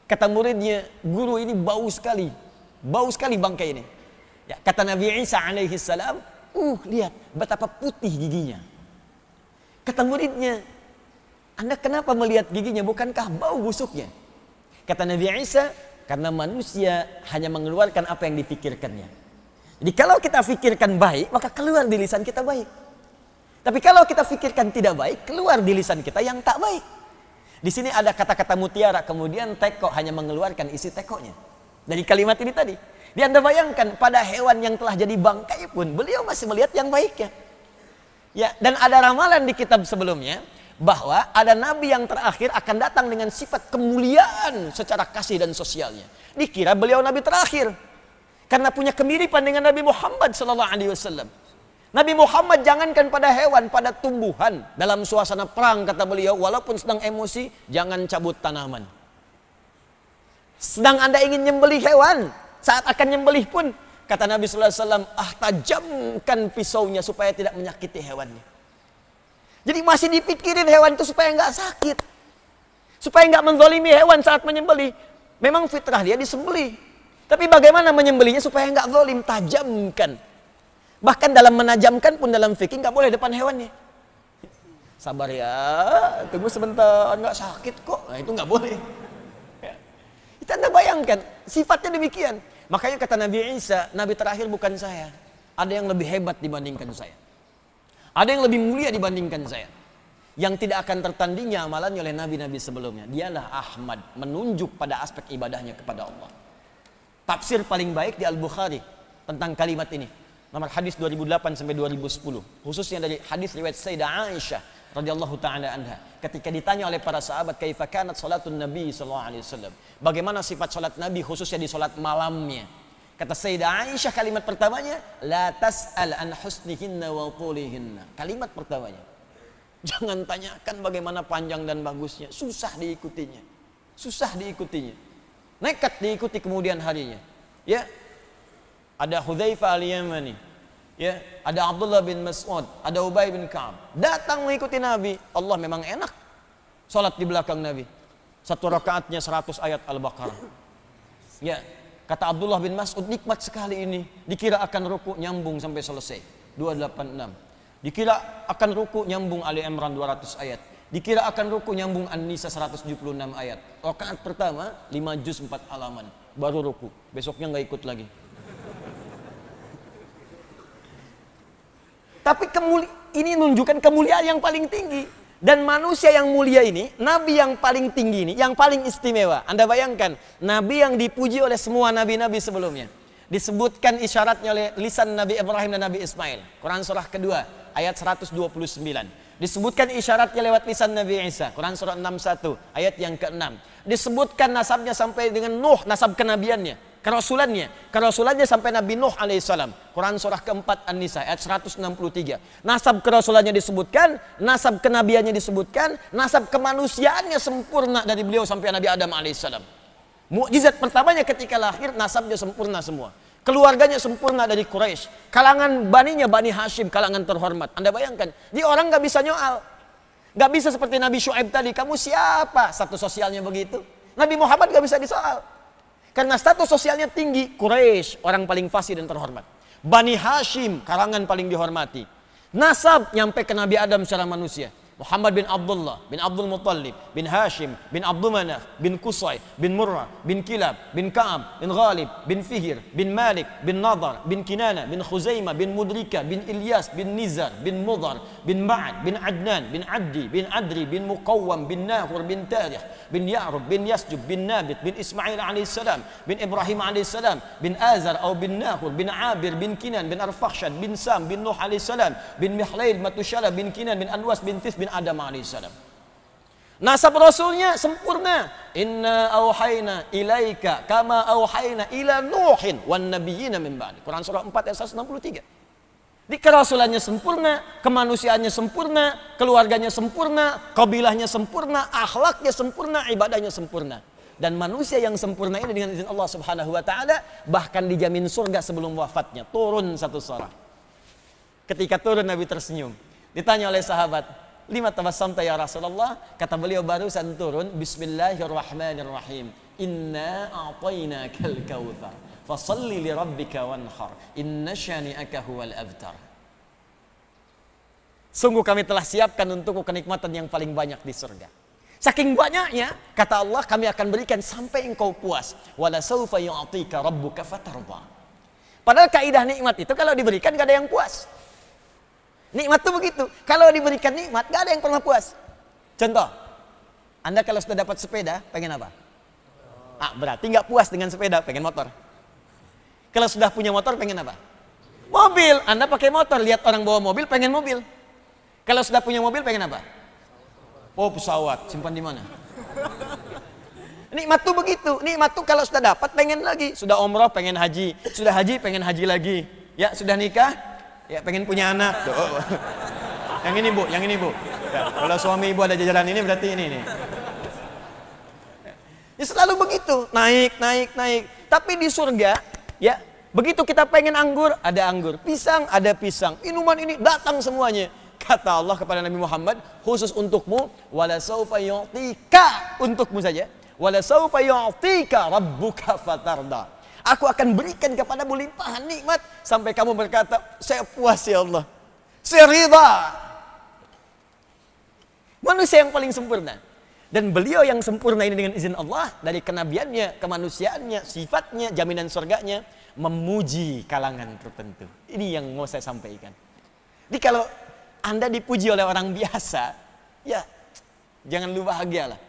Kata muridnya, guru ini bau sekali bangkai ini. Ya, kata Nabi Isa alaihi salam, lihat betapa putih giginya. Kata muridnya, Anda kenapa melihat giginya, bukankah bau busuknya? Kata Nabi Isa, karena manusia hanya mengeluarkan apa yang dipikirkannya. Jadi kalau kita pikirkan baik, maka keluar di lisan kita baik. Tapi kalau kita pikirkan tidak baik, keluar di lisan kita yang tak baik. Di sini ada kata-kata mutiara, kemudian teko hanya mengeluarkan isi tekonya. Dari kalimat ini tadi. Dia Anda bayangkan pada hewan yang telah jadi bangkai pun beliau masih melihat yang baiknya. Ya, dan ada ramalan di kitab sebelumnya bahwa ada nabi yang terakhir akan datang dengan sifat kemuliaan secara kasih dan sosialnya. Dikira beliau nabi terakhir karena punya kemiripan dengan Nabi Muhammad SAW. Nabi Muhammad jangankan pada hewan, pada tumbuhan, dalam suasana perang kata beliau, walaupun sedang emosi, jangan cabut tanaman. Sedang Anda ingin nyembelih hewan, saat akan nyembelih pun, kata Nabi SAW, tajamkan pisaunya supaya tidak menyakiti hewannya. Jadi masih dipikirin hewan itu supaya nggak sakit, supaya nggak menzalimi hewan saat menyembelih. Memang fitrah dia disembelih, tapi bagaimana menyembelihnya supaya nggak zalim, tajamkan. Bahkan dalam menajamkan pun dalam fikih nggak boleh depan hewannya. Sabar ya, tunggu sebentar, nggak sakit kok. Nah, itu nggak boleh. Ya. Itu Anda bayangkan, sifatnya demikian. Makanya kata Nabi Isa, nabi terakhir bukan saya. Ada yang lebih hebat dibandingkan saya. Ada yang lebih mulia dibandingkan saya. Yang tidak akan tertandingi amalannya oleh nabi-nabi sebelumnya. Dialah Ahmad, menunjuk pada aspek ibadahnya kepada Allah. Tafsir paling baik di Al-Bukhari tentang kalimat ini. Nomor hadis 2008 sampai 2010, khususnya dari hadis riwayat Sayyidah Aisyah radhiyallahu taala anha, ketika ditanya oleh para sahabat kaifa kanat salatun Nabi sallallahu alaihi wasallam, bagaimana sifat salat Nabi khususnya di salat malamnya. Kata Sayyidah Aisyah kalimat pertamanya, la tas'al an husnihinna wa tulihinna. Kalimat pertamanya, jangan tanyakan bagaimana panjang dan bagusnya, susah diikutinya. Nekat diikuti kemudian harinya. Ya. Ada Hudzaifah al-Yamani, Ya, ada Abdullah bin Mas'ud, ada Ubay bin Ka'ab. Datang mengikuti Nabi. Allah memang enak. Salat di belakang Nabi. Satu rakaatnya 100 ayat Al-Baqarah. Ya, kata Abdullah bin Mas'ud, nikmat sekali ini. Dikira akan ruku nyambung sampai selesai. 286. Dikira akan ruku nyambung Ali Imran 200 ayat. Dikira akan ruku nyambung An-Nisa 176 ayat. Rakaat pertama 5 juz 4 halaman. Baru ruku. Besoknya nggak ikut lagi. Tapi ini menunjukkan kemuliaan yang paling tinggi. Dan manusia yang mulia ini, Nabi yang paling tinggi ini, yang paling istimewa. Anda bayangkan, Nabi yang dipuji oleh semua Nabi-Nabi sebelumnya. Disebutkan isyaratnya oleh lisan Nabi Ibrahim dan Nabi Ismail. Quran surah kedua, ayat 129. Disebutkan isyaratnya lewat lisan Nabi Isa. Quran surah 61, ayat yang ke-6. Disebutkan nasabnya sampai dengan Nuh, nasab kenabiannya. Kerasulannya sampai Nabi Nuh alaihissalam. Quran surah keempat An-Nisa ayat 163. Nasab kerasulannya disebutkan, nasab kenabiannya disebutkan, nasab kemanusiaannya sempurna dari beliau sampai Nabi Adam alaihissalam. Mukjizat pertamanya ketika lahir, nasabnya sempurna semua. Keluarganya sempurna dari Quraisy. Kalangan baninya Bani Hashim, kalangan terhormat. Anda bayangkan, dia orang nggak bisa nyoal. Nggak bisa seperti Nabi Syuaib tadi, kamu siapa? Status sosialnya begitu. Nabi Muhammad nggak bisa disoal. Karena status sosialnya tinggi, Quraisy orang paling fasih dan terhormat. Bani Hashim kalangan paling dihormati. Nasab nyampe ke Nabi Adam secara manusia. Muhammad bin Abdullah, bin Abdul Muttalib, bin Hashim, bin Abdul Manaf, bin Qusay, bin Murrah, bin Kilab, bin Ka'ab, bin Ghalib, bin Fihir, bin Malik, bin Nadar, bin Kinana, bin Khuzaimah, bin Mudrika, bin Ilyas, bin Nizar, bin Mudhar, bin Ma'ad, bin Adnan, bin Addi, bin Adri, bin Muqawwam, bin Nahur, bin Tarikh, bin Ya'rub, bin Yasjub, bin Nabit, bin Ismail alaihissalam, bin Ibrahim alaihissalam, bin Azar atau bin Nahur, bin Abir, bin Kinan, bin Arfakhshad, bin Sam, bin Nuh alaihissalam, bin Mihlail, Matushala, bin Kinan, bin Anwas, bin Tis, bin Adam alaihissalam. Nasab Rasulnya sempurna. Inna auhayna ilaika kama auhayna ila Nuhin wan nabiyyina min ba'di. Quran surah 4 ayat 163. Di kerasulannya sempurna, kemanusiaannya sempurna, keluarganya sempurna, kabilahnya sempurna, akhlaknya sempurna, ibadahnya sempurna. Dan manusia yang sempurna ini dengan izin Allah Subhanahu wa taala bahkan dijamin surga sebelum wafatnya. Turun satu surah. Ketika turun Nabi tersenyum. Ditanya oleh sahabat, "Lima tabassamta ya Rasulullah?" Kata beliau, barusan turun, Bismillahirrahmanirrahim. Inna a'tainakal kautsar. Fasalli li rabbika wanhar. Inna syani'aka huwal abtar. Sungguh kami telah siapkan untukku kenikmatan yang paling banyak di surga. Saking banyaknya, kata Allah, kami akan berikan sampai engkau puas. Wala sawfa yu'tika rabbuka fatarda. Padahal kaidah nikmat itu kalau diberikan gak ada yang puas. Nikmat itu begitu. Kalau diberikan nikmat, gak ada yang pernah puas. Contoh, Anda kalau sudah dapat sepeda, pengen apa? Berarti gak puas dengan sepeda, pengen motor. Kalau sudah punya motor, pengen apa? Mobil. Anda pakai motor, lihat orang bawa mobil, pengen mobil. Kalau sudah punya mobil, pengen apa? Oh, pesawat. Simpan di mana? Nikmat tuh begitu. Nikmat tuh kalau sudah dapat, pengen lagi. Sudah umroh, pengen haji. Sudah haji, pengen haji lagi. Ya, sudah nikah, ya pengen punya anak. Tuh. Yang ini bu, yang ini bu. Ya, kalau suami ibu ada jajaran ini, berarti ini nih. Ya, selalu begitu. Naik, naik, naik. Tapi di surga, ya, begitu kita pengen anggur, ada anggur. Pisang, ada pisang. Minuman ini datang semuanya. Kata Allah kepada Nabi Muhammad, khusus untukmu, wala sawfa yu'tika, untukmu saja. Wala sawfa yu'tika rabbuka fatarda. Aku akan berikan kepadamu limpahan nikmat sampai kamu berkata, saya puas ya Allah. Saya ridha. Manusia yang paling sempurna. Dan beliau yang sempurna ini dengan izin Allah, dari kenabiannya, kemanusiaannya, sifatnya, jaminan surganya, memuji kalangan tertentu. Ini yang mau saya sampaikan. Jadi kalau Anda dipuji oleh orang biasa, ya jangan lupa bahagialah.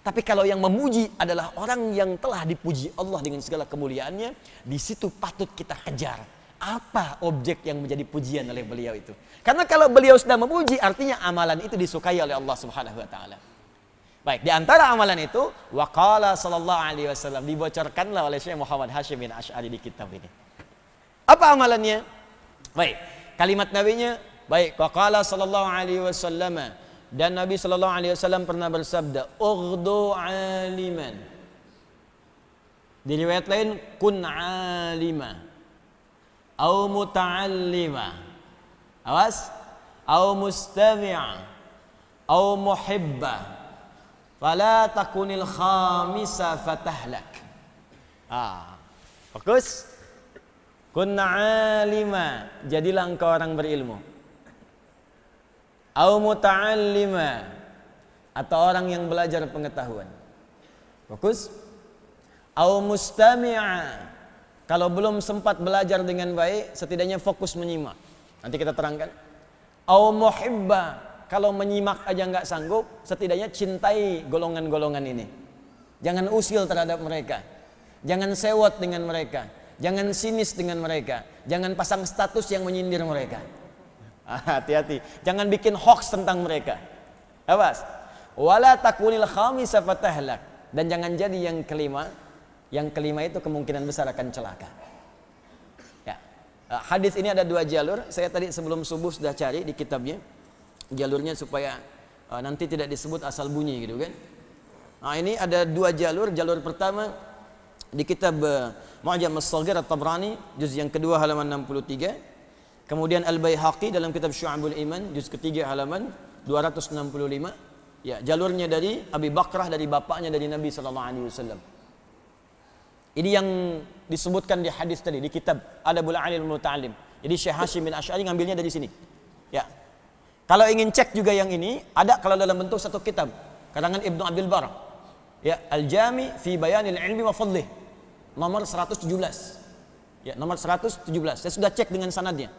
Tapi kalau yang memuji adalah orang yang telah dipuji Allah dengan segala kemuliaannya, di situ patut kita kejar. Apa objek yang menjadi pujian oleh beliau itu? Karena kalau beliau sudah memuji, artinya amalan itu disukai oleh Allah Subhanahu wa taala. Baik, di antara amalan itu, waqala sallallahu alaihi wasallam, dibocorkanlah oleh Syekh Muhammad Hashim bin Asy'ari di kitab ini. Apa amalannya? Baik, kalimat nabinya, baik, waqala sallallahu alaihi wasallam, dan Nabi sallallahu alaihi wasallam pernah bersabda, ughdu aliman. Di riwayat lain, kun alima. au muta'allima. Awas, au mustami'a, au muhibba. Fala takunil khamisa fatahlak. Fokus. Kunna alima, jadilah engkau orang berilmu. Au muta'allima, atau orang yang belajar pengetahuan. Fokus. Au mustami'a, kalau belum sempat belajar dengan baik, setidaknya fokus menyimak. Nanti kita terangkan. Au muhibba, kalau menyimak aja nggak sanggup, setidaknya cintai golongan-golongan ini. Jangan usil terhadap mereka. Jangan sewot dengan mereka. Jangan sinis dengan mereka. Jangan pasang status yang menyindir mereka. Hati-hati. Jangan bikin hoax tentang mereka. Awas. Wala takunil khamisa fatahlak. Dan jangan jadi yang kelima. Yang kelima itu kemungkinan besar akan celaka. Ya. Hadis ini ada 2 jalur. Saya tadi sebelum subuh sudah cari di kitabnya. Jalurnya supaya nanti tidak disebut asal bunyi gitu kan. Nah, ini ada 2 jalur. Jalur pertama di kitab Mu'jam as-Shaghir At-Tabrani juz yang kedua halaman 63. Kemudian Al-Baihaqi dalam kitab Syu'abul Iman juz ketiga halaman 265. Ya, jalurnya dari Abi Bakrah, dari bapaknya dari Nabi sallallahu alaihi wasallam. Ini yang disebutkan di hadis tadi di kitab Adabul Alim Muta'allim. Jadi Syekh Hashim bin Asy'ari ngambilnya dari sini. Ya. Kalau ingin cek juga yang ini ada kalau dalam bentuk satu kitab karangan Ibnu Abdul Bar. Ya, Al-Jami fi Bayanil Ilmi wa Fadlih. Nomor 117. Ya, nomor 117. Saya sudah cek dengan sanadnya.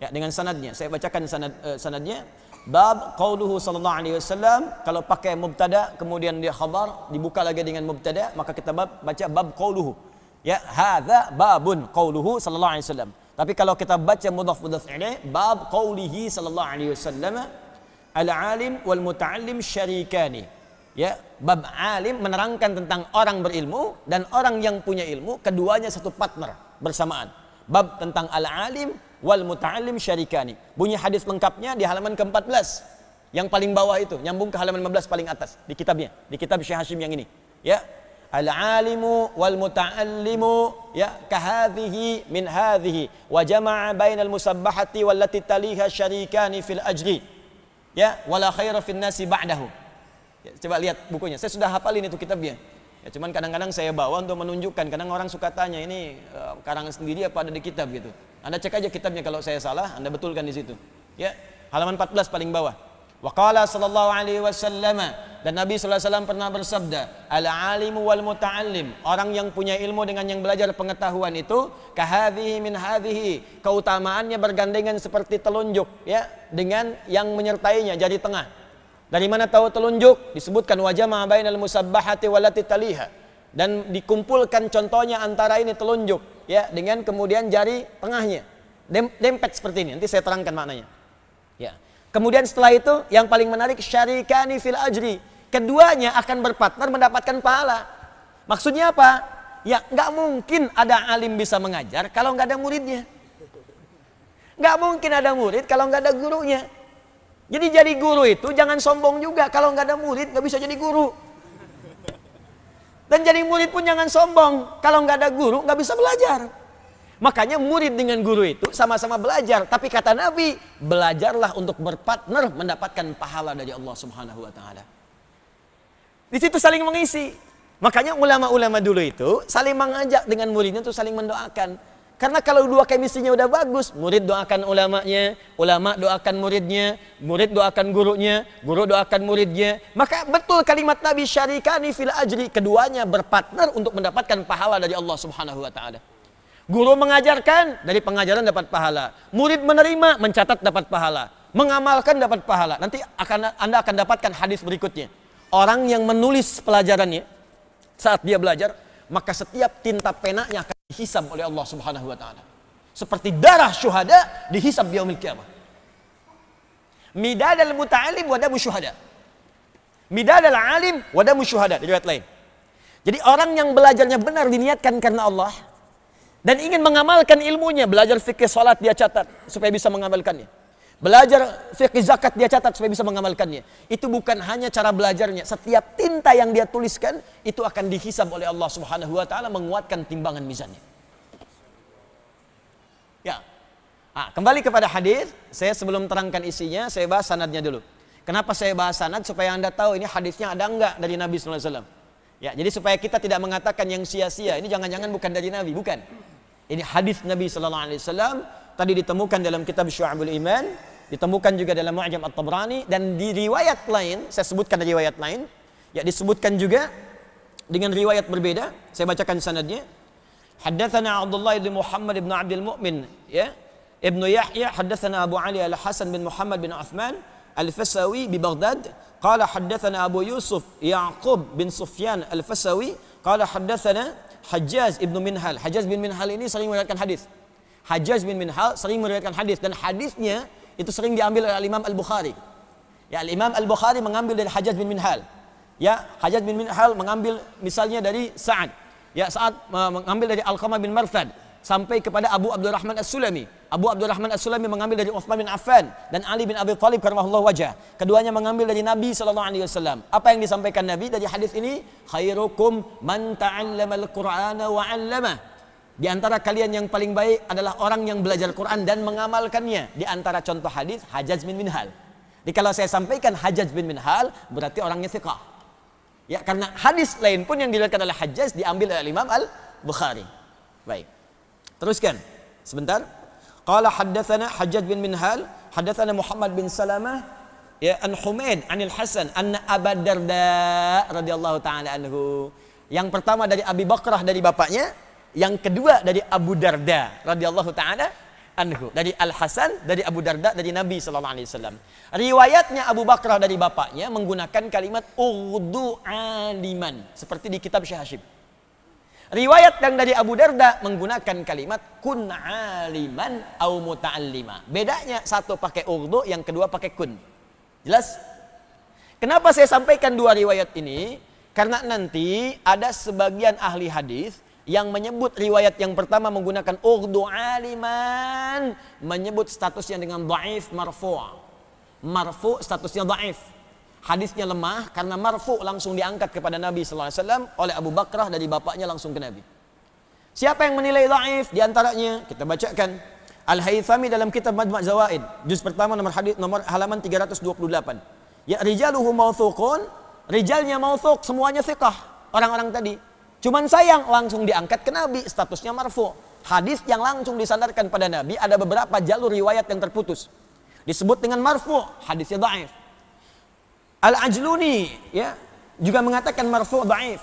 Ya, dengan sanadnya. Saya bacakan sanadnya. Bab qauluhu sallallahu alaihi wasallam, kalau pakai mubtada kemudian dia khabar, dibuka lagi dengan mubtada, maka kita baca bab qauluhu. Ya, hadza babun qauluhu sallallahu alaihi wasallam. Tapi kalau kita baca mudhaf ilaih, bab qaulihi sallallahu alaihi wasallam, al-alim wal muta'allim syarikani. Ya, bab alim menerangkan tentang orang berilmu dan orang yang punya ilmu, keduanya satu partner bersamaan. Bab tentang al-alim wal muta'allim syarikani. Bunyi hadis lengkapnya di halaman ke-14. Yang paling bawah itu, nyambung ke halaman 15 paling atas di kitabnya, di kitab Syekh Hashim yang ini. Ya. Al-alimu wal muta'allimu ya kahadhihi min hadhihi wa jama'a bainal musabbahati wallati taliha syarikani fil ajri. Ya, wala khaira fin nasi ba'dahu. Ya, coba lihat bukunya. Saya sudah hafalin itu kitabnya. Ya, cuman kadang-kadang saya bawa untuk menunjukkan. Kadang orang suka tanya ini karangan sendiri apa ada di kitab gitu. Anda cek aja kitabnya, kalau saya salah Anda betulkan di situ. Ya, halaman 14 paling bawah. Wa qala sallallahu alaihi wasallam, dan Nabi sallallahu alaihi wasallam pernah bersabda, al-alimu wal muta'allim, orang yang punya ilmu dengan yang belajar pengetahuan itu kahadhihi min hadhihi, keutamaannya bergandengan seperti telunjuk ya dengan yang menyertainya jari tengah. Dari mana tahu telunjuk? Disebutkan wa jama'a bainal musabbahati wallati taliha, dan dikumpulkan contohnya antara ini telunjuk ya dengan kemudian jari tengahnya dempet seperti ini. Nanti saya terangkan maknanya. Ya. Kemudian setelah itu yang paling menarik syarikani fil ajri, keduanya akan berpartner mendapatkan pahala. Maksudnya apa? Ya nggak mungkin ada alim bisa mengajar kalau nggak ada muridnya. Nggak mungkin ada murid kalau nggak ada gurunya. Jadi jadi guru itu jangan sombong juga, kalau nggak ada murid nggak bisa jadi guru. Dan jadi murid pun jangan sombong, kalau nggak ada guru nggak bisa belajar. Makanya murid dengan guru itu sama-sama belajar. Tapi kata Nabi, belajarlah untuk berpartner mendapatkan pahala dari Allah Subhanahu wa Ta'ala. Di situ saling mengisi. Makanya ulama-ulama dulu itu saling mengajak dengan muridnya, itu saling mendoakan. Karena kalau dua kemisinya udah bagus, murid doakan ulamanya, ulama doakan muridnya, murid doakan gurunya, guru doakan muridnya. Maka betul kalimat Nabi, syarikani fil ajri, keduanya berpartner untuk mendapatkan pahala dari Allah Subhanahu wa Ta'ala. Guru mengajarkan, dari pengajaran dapat pahala. Murid menerima, mencatat dapat pahala. Mengamalkan dapat pahala. Nanti Anda akan dapatkan hadis berikutnya. Orang yang menulis pelajarannya saat dia belajar, maka setiap tinta penanya akan dihisab oleh Allah Subhanahu wa Ta'ala. Seperti darah syuhada dihisab di yaumil qiyamah. Midadal muta'alim wa damu syuhada. Midadal alim wa damu syuhada, di riwayat lain. Jadi orang yang belajarnya benar diniatkan karena Allah dan ingin mengamalkan ilmunya, belajar fikih salat dia catat supaya bisa mengamalkannya. Belajar fikih zakat dia catat supaya bisa mengamalkannya. Itu bukan hanya cara belajarnya, setiap tinta yang dia tuliskan itu akan dihisab oleh Allah Subhanahu wa Ta'ala, menguatkan timbangan mizannya. Ya, Kembali kepada hadis, saya sebelum terangkan isinya, saya bahas sanadnya dulu. Kenapa saya bahas sanad? Supaya Anda tahu ini hadisnya ada enggak dari Nabi sallallahu alaihi wasallam. Ya, jadi supaya kita tidak mengatakan yang sia-sia, ini jangan-jangan bukan dari Nabi, bukan. Ini hadis Nabi sallallahu alaihi wasallam, tadi ditemukan dalam kitab Syu'abul Iman, ditemukan juga dalam Mu'jam At-Tabrani, dan di riwayat lain, saya sebutkan dari riwayat lain, ya disebutkan juga dengan riwayat berbeda. Saya bacakan sanadnya. Haddatsana Abdullah bin Muhammad bin Abdul Mu'min, ya. Ibnu Yahya haddatsana Abu Ali Al-Hasan bin Muhammad bin Uthman Al-Fasawi di Baghdad. Qala haddatsana Abu Yusuf Ya'qub bin Sufyan Al-Fasawi qala haddatsana Hajjaj ibn Minhal. Hajjaj bin Minhal ini sering meriwayatkan hadis. Hajjaj bin Minhal sering meriwayatkan hadis, dan hadisnya itu sering diambil oleh Imam Al-Bukhari. Ya, Imam Al-Bukhari mengambil dari Hajjaj bin Minhal. Ya, Hajjaj bin Minhal mengambil misalnya dari Sa'ad. Ya, Sa'ad mengambil dari Alqamah bin Marthad sampai kepada Abu Abdurrahman As-Sulami. Abu Abdurrahman As-Sulami mengambil dari Uthman bin Affan dan Ali bin Abi Thalib karramallahu wajah. Keduanya mengambil dari Nabi sallallahu alaihi wasallam. Apa yang disampaikan Nabi dari hadis ini? Khairukum man ta'allamal Qur'ana wa 'allamah. Di antara kalian yang paling baik adalah orang yang belajar Quran dan mengamalkannya. Di antara contoh hadis Hajjaj bin Minhal. Jadi kalau saya sampaikan Hajjaj bin Minhal, berarti orangnya thiqah. Ya, karena hadis lain pun yang diriwayatkan oleh Hajjaj diambil oleh Imam Al-Bukhari. Baik. Teruskan sebentar. Qala haddatsana Hajjaj bin Minhal, haddatsana Muhammad bin Salamah, ya, an Humaid anil Hasan anna Abu Darda radhiyallahu taala anhu. Yang pertama dari Abi Bakrah dari bapaknya, yang kedua dari Abu Darda radhiyallahu taala anhu, dari Al Hasan dari Abu Darda dari Nabi sallallahu alaihi wasallam. Riwayatnya Abu Bakrah dari bapaknya menggunakan kalimat ughdu aliman seperti di kitab Syekh Hashim. Riwayat yang dari Abu Darda menggunakan kalimat kun aliman au muta'allima. Bedanya satu pakai ughdu, yang kedua pakai kun. Jelas? Kenapa saya sampaikan dua riwayat ini? Karena nanti ada sebagian ahli hadis yang menyebut riwayat yang pertama menggunakan ughdu aliman, menyebut statusnya dengan dhaif marfu'. Marfu' statusnya dhaif. Hadisnya lemah karena marfu langsung diangkat kepada Nabi sallallahu alaihi wasallam oleh Abu Bakrah dari bapaknya langsung ke Nabi. Siapa yang menilai dhaif? Di antaranya kita bacakan Al-Haythami dalam kitab Majma' Zawaid, juz pertama nomor halaman 328. Ya, rijaluhu mawthuqun, rijalnya mawthuq, semuanya thiqah, orang-orang tadi. Cuman sayang langsung diangkat ke Nabi, statusnya marfu. Hadis yang langsung disandarkan pada Nabi ada beberapa jalur riwayat yang terputus. Disebut dengan marfu, hadisnya dhaif. Al-Ajluni, ya, juga mengatakan marfu' dhaif.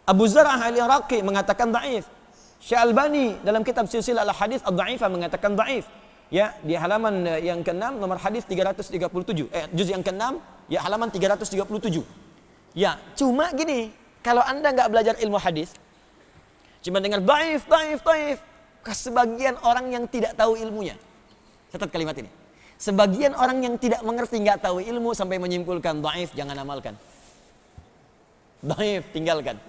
Abu Zar'ah Al-Iraqi mengatakan dhaif. Syekh Albani dalam kitab Silsilah Al-Hadis Ad-Dhaifah mengatakan dhaif. Ya, di halaman yang ke-6 nomor hadis 337. Juz yang ke-6, ya, halaman 337. Ya, cuma gini, kalau Anda nggak belajar ilmu hadis, cuma dengar dhaif, ke sebagian orang yang tidak tahu ilmunya. Catat kalimat ini. Sebagian orang yang tidak mengerti, nggak tahu ilmu sampai menyimpulkan dhaif, jangan amalkan. Dhaif, tinggalkan.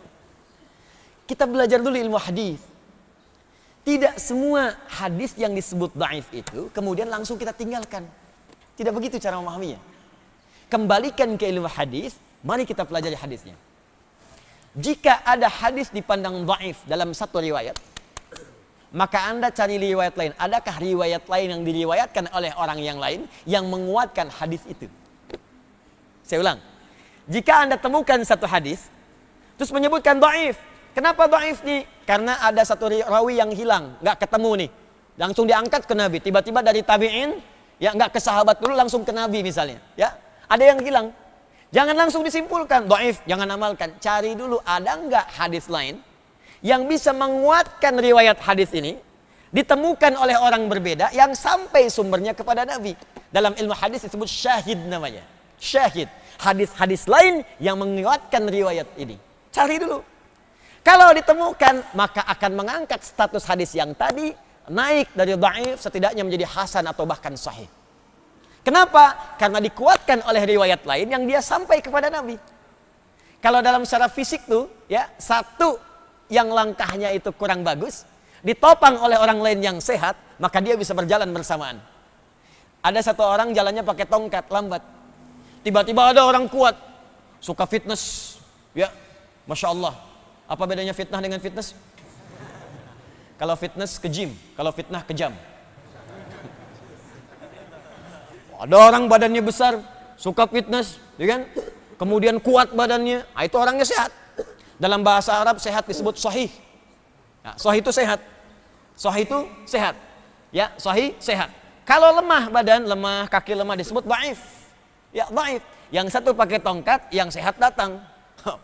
Kita belajar dulu ilmu hadis. Tidak semua hadis yang disebut dhaif itu kemudian langsung kita tinggalkan. Tidak begitu cara memahaminya. Kembalikan ke ilmu hadis, mari kita pelajari hadisnya. Jika ada hadis dipandang dhaif dalam satu riwayat, maka Anda cari riwayat lain. Adakah riwayat lain yang diriwayatkan oleh orang yang lain yang menguatkan hadis itu? Saya ulang. Jika Anda temukan satu hadis, terus menyebutkan dhaif. Kenapa dhaif nih? Karena ada satu rawi yang hilang, nggak ketemu nih. Langsung diangkat ke Nabi. Tiba-tiba dari tabi'in, ya nggak ke sahabat dulu, langsung ke Nabi misalnya. Ya, ada yang hilang. Jangan langsung disimpulkan dhaif, jangan amalkan. Cari dulu ada nggak hadis lain yang bisa menguatkan riwayat hadis ini, ditemukan oleh orang berbeda yang sampai sumbernya kepada Nabi. Dalam ilmu hadis disebut syahid namanya. Syahid. Hadis-hadis lain yang menguatkan riwayat ini. Cari dulu. Kalau ditemukan, maka akan mengangkat status hadis yang tadi naik dari dhaif setidaknya menjadi hasan atau bahkan sahih. Kenapa? Karena dikuatkan oleh riwayat lain yang dia sampai kepada Nabi. Kalau dalam secara fisik tuh, ya, satu yang langkahnya itu kurang bagus, ditopang oleh orang lain yang sehat, maka dia bisa berjalan bersamaan. Ada satu orang jalannya pakai tongkat, lambat. Tiba-tiba ada orang kuat, suka fitness, ya, Masya Allah. Apa bedanya fitnah dengan fitness? Kalau fitness ke gym, kalau fitnah ke jam. Ada orang badannya besar, suka fitness, ya kan? Kemudian kuat badannya, itu orangnya sehat. Dalam bahasa Arab sehat disebut sahih. Nah, sahih itu sehat. Sahih itu sehat. Ya, sahih sehat. Kalau lemah badan, lemah kaki lemah disebut dhaif. Ya, dhaif. Yang satu pakai tongkat, yang sehat datang.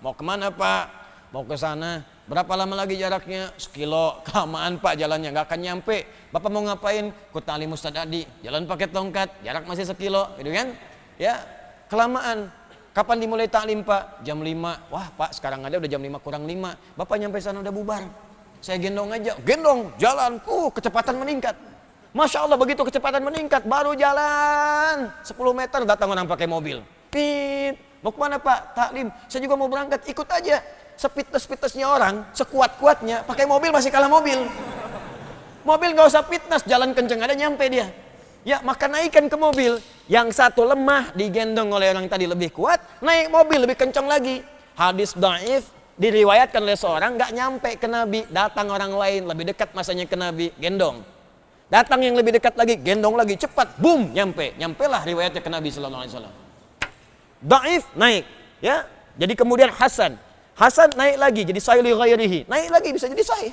Mau kemana Pak? Mau ke sana. Berapa lama lagi jaraknya? 1 kilo. Kelamaan Pak jalannya, nggak akan nyampe. Bapak mau ngapain? Ku tali Ustaz Adi. Jalan pakai tongkat, jarak masih 1 kilo, gitu kan? Ya, kelamaan. Kapan dimulai taklim Pak? Jam 5. Wah Pak, sekarang ada udah jam 5 kurang 5. Bapak nyampe sana udah bubar. Saya gendong aja. Gendong, jalan. Kecepatan meningkat. Masya Allah, begitu kecepatan meningkat, baru jalan 10 meter datang orang pakai mobil. Pit, mau kemana Pak? Taklim. Saya juga mau berangkat, ikut aja. Sepites-pitesnya orang, sekuat-kuatnya, pakai mobil masih kalah mobil. Mobil nggak usah fitness, jalan kenceng ada nyampe dia. Ya, maka naikkan ke mobil. Yang satu lemah digendong oleh orang tadi lebih kuat, naik mobil lebih kencang lagi. Hadis dhaif diriwayatkan oleh seorang, nggak nyampe ke Nabi, datang orang lain lebih dekat masanya ke Nabi, gendong. Datang yang lebih dekat lagi, gendong lagi, cepat, boom, nyampelah riwayatnya ke Nabi sallallahu alaihi wasallam. Dhaif naik, ya. Jadi kemudian Hasan naik lagi jadi sahih li ghairihi. Naik lagi bisa jadi sahih.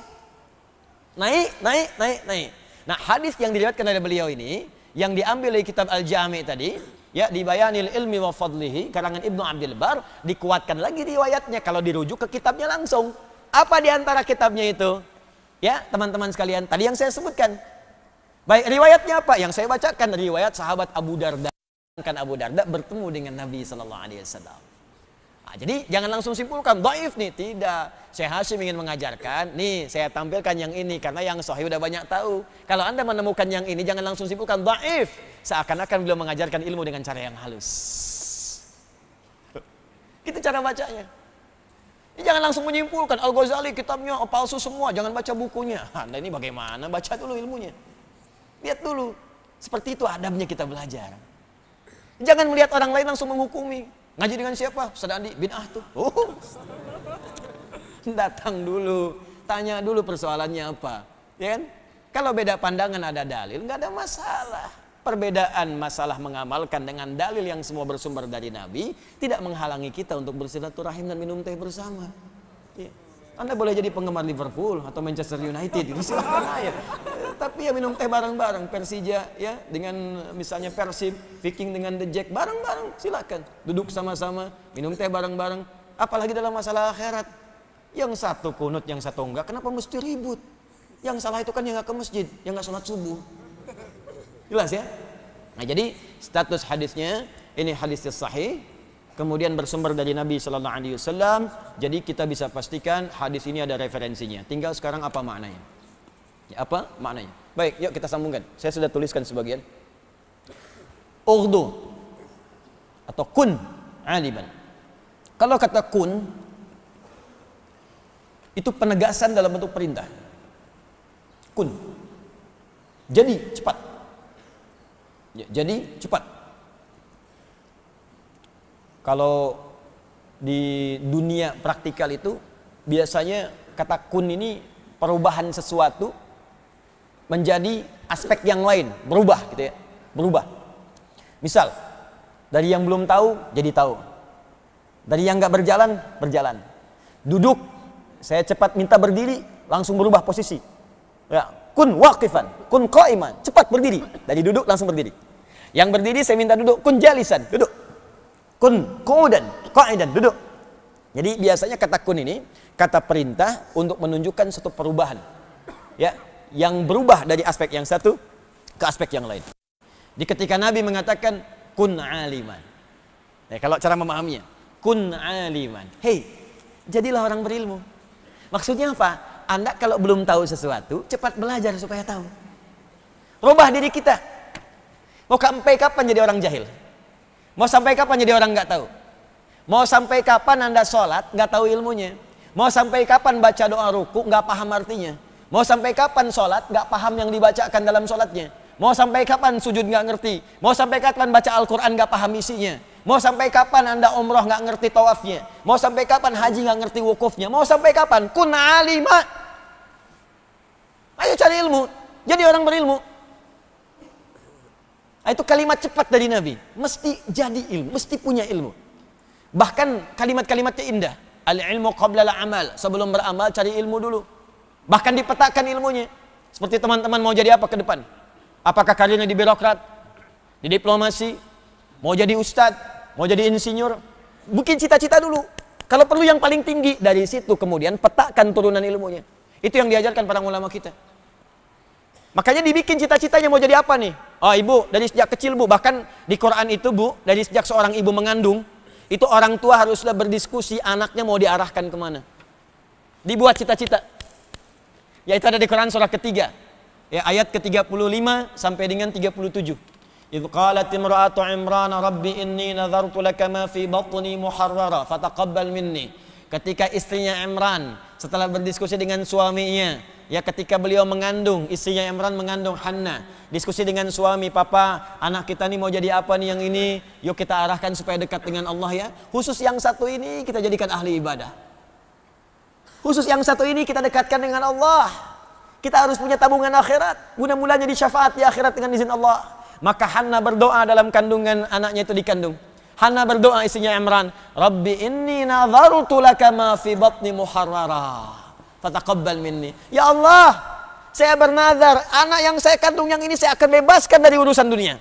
Naik. Nah, hadis yang diriwayatkan oleh beliau ini yang diambil dari kitab Al-Jami' tadi, ya, di Bayanil Ilmi wa Fadlihi karangan Ibnu Abdul Bar, dikuatkan lagi riwayatnya kalau dirujuk ke kitabnya langsung. Apa di antara kitabnya itu? Ya, teman-teman sekalian, tadi yang saya sebutkan. Baik, riwayatnya apa? Yang saya bacakan riwayat sahabat Abu Darda. Kan Abu Darda bertemu dengan Nabi sallallahu alaihi wasallam. Nah, jadi jangan langsung simpulkan dhaif nih, tidak. Syekh Hasyim ingin mengajarkan, nih saya tampilkan yang ini karena yang sahih udah banyak tahu. Kalau Anda menemukan yang ini jangan langsung simpulkan dhaif, seakan-akan beliau mengajarkan ilmu dengan cara yang halus. Itu cara bacanya. Jangan langsung menyimpulkan Al-Ghazali kitabnya palsu semua, jangan baca bukunya. Anda ini bagaimana? Baca dulu ilmunya. Lihat dulu. Seperti itu adabnya kita belajar. Jangan melihat orang lain langsung menghukumi. Ngaji dengan siapa? Ustaz Andi, bid'ah tuh. Datang dulu, tanya dulu persoalannya apa. Ya kan? Kalau beda pandangan ada dalil, nggak ada masalah. Perbedaan masalah mengamalkan dengan dalil yang semua bersumber dari Nabi tidak menghalangi kita untuk bersilaturahim dan minum teh bersama. Ya. Anda boleh jadi penggemar Liverpool atau Manchester United, silakan aja. Tapi ya minum teh bareng-bareng, Persija ya dengan misalnya Persib, Viking dengan The Jack bareng-bareng, silakan. Duduk sama-sama, minum teh bareng-bareng. Apalagi dalam masalah akhirat. Yang satu kunut, yang satu enggak, kenapa mesti ribut? Yang salah itu kan yang enggak ke masjid, yang enggak sholat subuh. Jelas ya? Nah, jadi status hadisnya ini hadis sahih. Kemudian bersumber dari Nabi Sallallahu Alaihi Wasallam. Jadi kita bisa pastikan hadis ini ada referensinya. Tinggal sekarang apa maknanya? Ya, apa maknanya? Baik, yuk kita sambungkan. Saya sudah tuliskan sebagian. Urdu atau kun aliman. Kalau kata kun itu penegasan dalam bentuk perintah. Kun. Jadi cepat. Ya, jadi cepat. Kalau di dunia praktikal itu biasanya kata kun ini perubahan sesuatu menjadi aspek yang lain, berubah gitu ya, berubah. Misal dari yang belum tahu jadi tahu, dari yang nggak berjalan berjalan. Duduk, saya cepat minta berdiri, langsung berubah posisi. Ya, kun waqifan, kun qaiman, cepat berdiri, dari duduk langsung berdiri. Yang berdiri saya minta duduk, kun jalisan, duduk. Kun qu'udan, qa'idan, duduk. Jadi biasanya kata kun ini kata perintah untuk menunjukkan suatu perubahan. Ya, yang berubah dari aspek yang satu ke aspek yang lain. Di ketika Nabi mengatakan kun aliman. Ya, kalau cara memahaminya, kun aliman. Hei, jadilah orang berilmu. Maksudnya apa? Anda kalau belum tahu sesuatu, cepat belajar supaya tahu. Rubah diri kita. Mau sampai kapan jadi orang jahil? Mau sampai kapan jadi orang nggak tahu? Mau sampai kapan Anda sholat nggak tahu ilmunya? Mau sampai kapan baca doa ruku nggak paham artinya? Mau sampai kapan sholat nggak paham yang dibacakan dalam sholatnya? Mau sampai kapan sujud nggak ngerti? Mau sampai kapan baca Al-Quran nggak paham isinya? Mau sampai kapan Anda umroh nggak ngerti tawafnya? Mau sampai kapan haji nggak ngerti wukufnya? Mau sampai kapan? Kun alima. Ayo cari ilmu, jadi orang berilmu. Itu kalimat cepat dari Nabi. Mesti jadi ilmu, mesti punya ilmu. Bahkan kalimat-kalimatnya indah. Al-ilmu qabla al-amal. Sebelum beramal cari ilmu dulu. Bahkan dipetakan ilmunya. Seperti teman-teman mau jadi apa ke depan? Apakah karirnya di birokrat, di diplomasi, mau jadi ustadz, mau jadi insinyur? Bikin cita-cita dulu. Kalau perlu yang paling tinggi, dari situ kemudian petakan turunan ilmunya. Itu yang diajarkan para ulama kita. Makanya dibikin cita-citanya mau jadi apa nih? Oh ibu, dari sejak kecil bu, bahkan di Quran itu bu, dari sejak seorang ibu mengandung, itu orang tua haruslah berdiskusi anaknya mau diarahkan kemana. Dibuat cita-cita. Yaitu ada di Quran surah ketiga. Ya, ayat ke-35 sampai dengan 37. Idh qalat imra'atu Imran rabbi inni nadhartu laka ma fi batni muharrara fataqabbal minni. Ketika istrinya Imran setelah berdiskusi dengan suaminya, ya ketika beliau mengandung, istrinya Imran mengandung Hanna, diskusi dengan suami, papa, anak kita nih mau jadi apa nih yang ini? Yuk kita arahkan supaya dekat dengan Allah ya. Khusus yang satu ini kita jadikan ahli ibadah. Khusus yang satu ini kita dekatkan dengan Allah. Kita harus punya tabungan akhirat. Mudah-mudahan jadi syafaat di akhirat dengan izin Allah. Maka Hanna berdoa dalam kandungan anaknya itu dikandung. Hanna berdoa istrinya Imran, Rabbi inni nadhartu laka ma fi batni muharrara fataqabbal minni. Ya Allah, saya bernazar anak yang saya kandung yang ini saya akan bebaskan dari urusan dunia.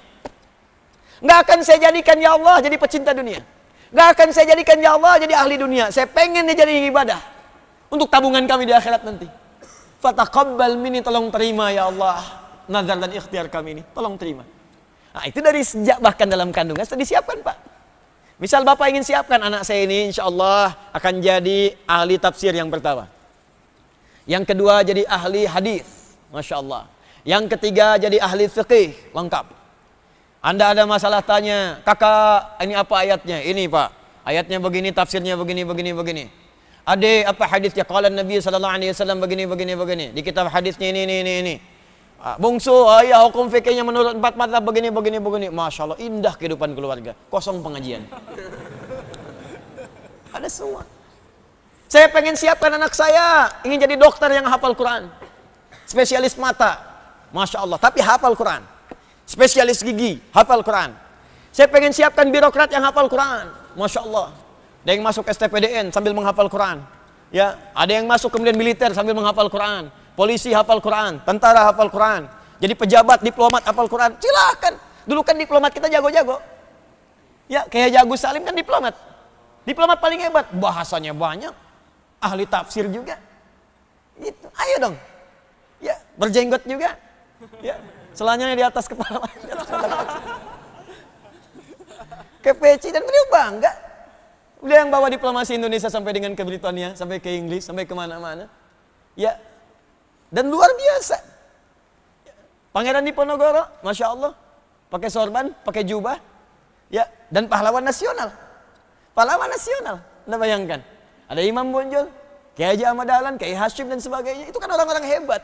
Nggak akan saya jadikan ya Allah jadi pecinta dunia. Nggak akan saya jadikan ya Allah jadi ahli dunia. Saya pengen dia jadi ibadah untuk tabungan kami di akhirat nanti. Fataqabbal minni, tolong terima ya Allah nazar dan ikhtiar kami ini, tolong terima. Nah, itu dari sejak bahkan dalam kandungan sudah disiapkan Pak. Misal Bapak ingin siapkan anak saya ini insya Allah akan jadi ahli tafsir yang pertama. Yang kedua jadi ahli hadis, Masya Allah. Yang ketiga jadi ahli fiqih, lengkap. Anda ada masalah tanya, kakak ini apa ayatnya? Ini Pak, ayatnya begini, tafsirnya begini, begini, begini. Ade apa hadisnya? Qala Nabi sallallahu alaihi wasallam begini. Di kitab hadisnya ini. Bungsu, ya hukum fikihnya menurut 4 mazhab begini. Masya Allah, indah kehidupan keluarga. Kosong pengajian. Ada semua. Saya pengen siapkan anak saya, ingin jadi dokter yang hafal Quran. Spesialis mata. Masya Allah, tapi hafal Quran. Spesialis gigi, hafal Quran. Saya pengen siapkan birokrat yang hafal Quran. Masya Allah. Ada yang masuk STPDN sambil menghafal Quran. Ya, ada yang masuk kemudian militer sambil menghafal Quran. Polisi hafal Quran, tentara hafal Quran. Jadi pejabat, diplomat hafal Quran. Silakan. Dulu kan diplomat kita jago-jago. Ya, kayak Agus Salim kan diplomat. Diplomat paling hebat, bahasanya banyak. Ahli tafsir juga. Gitu. Ayo dong. Ya, berjenggot juga. Ya, selanjutnya di atas kepala. Kepeci dan beliau bangga. Beliau yang bawa diplomasi Indonesia sampai dengan ke Britania, sampai ke Inggris, sampai kemana-mana. Ya, dan luar biasa. Pangeran Diponegoro, Masya Allah, pakai sorban, pakai jubah, ya, dan pahlawan nasional. Pahlawan nasional, Anda bayangkan. Ada Imam Bonjol, Kiai Haji Ahmad Dahlan, Kiai Hashim dan sebagainya. Itu kan orang-orang hebat.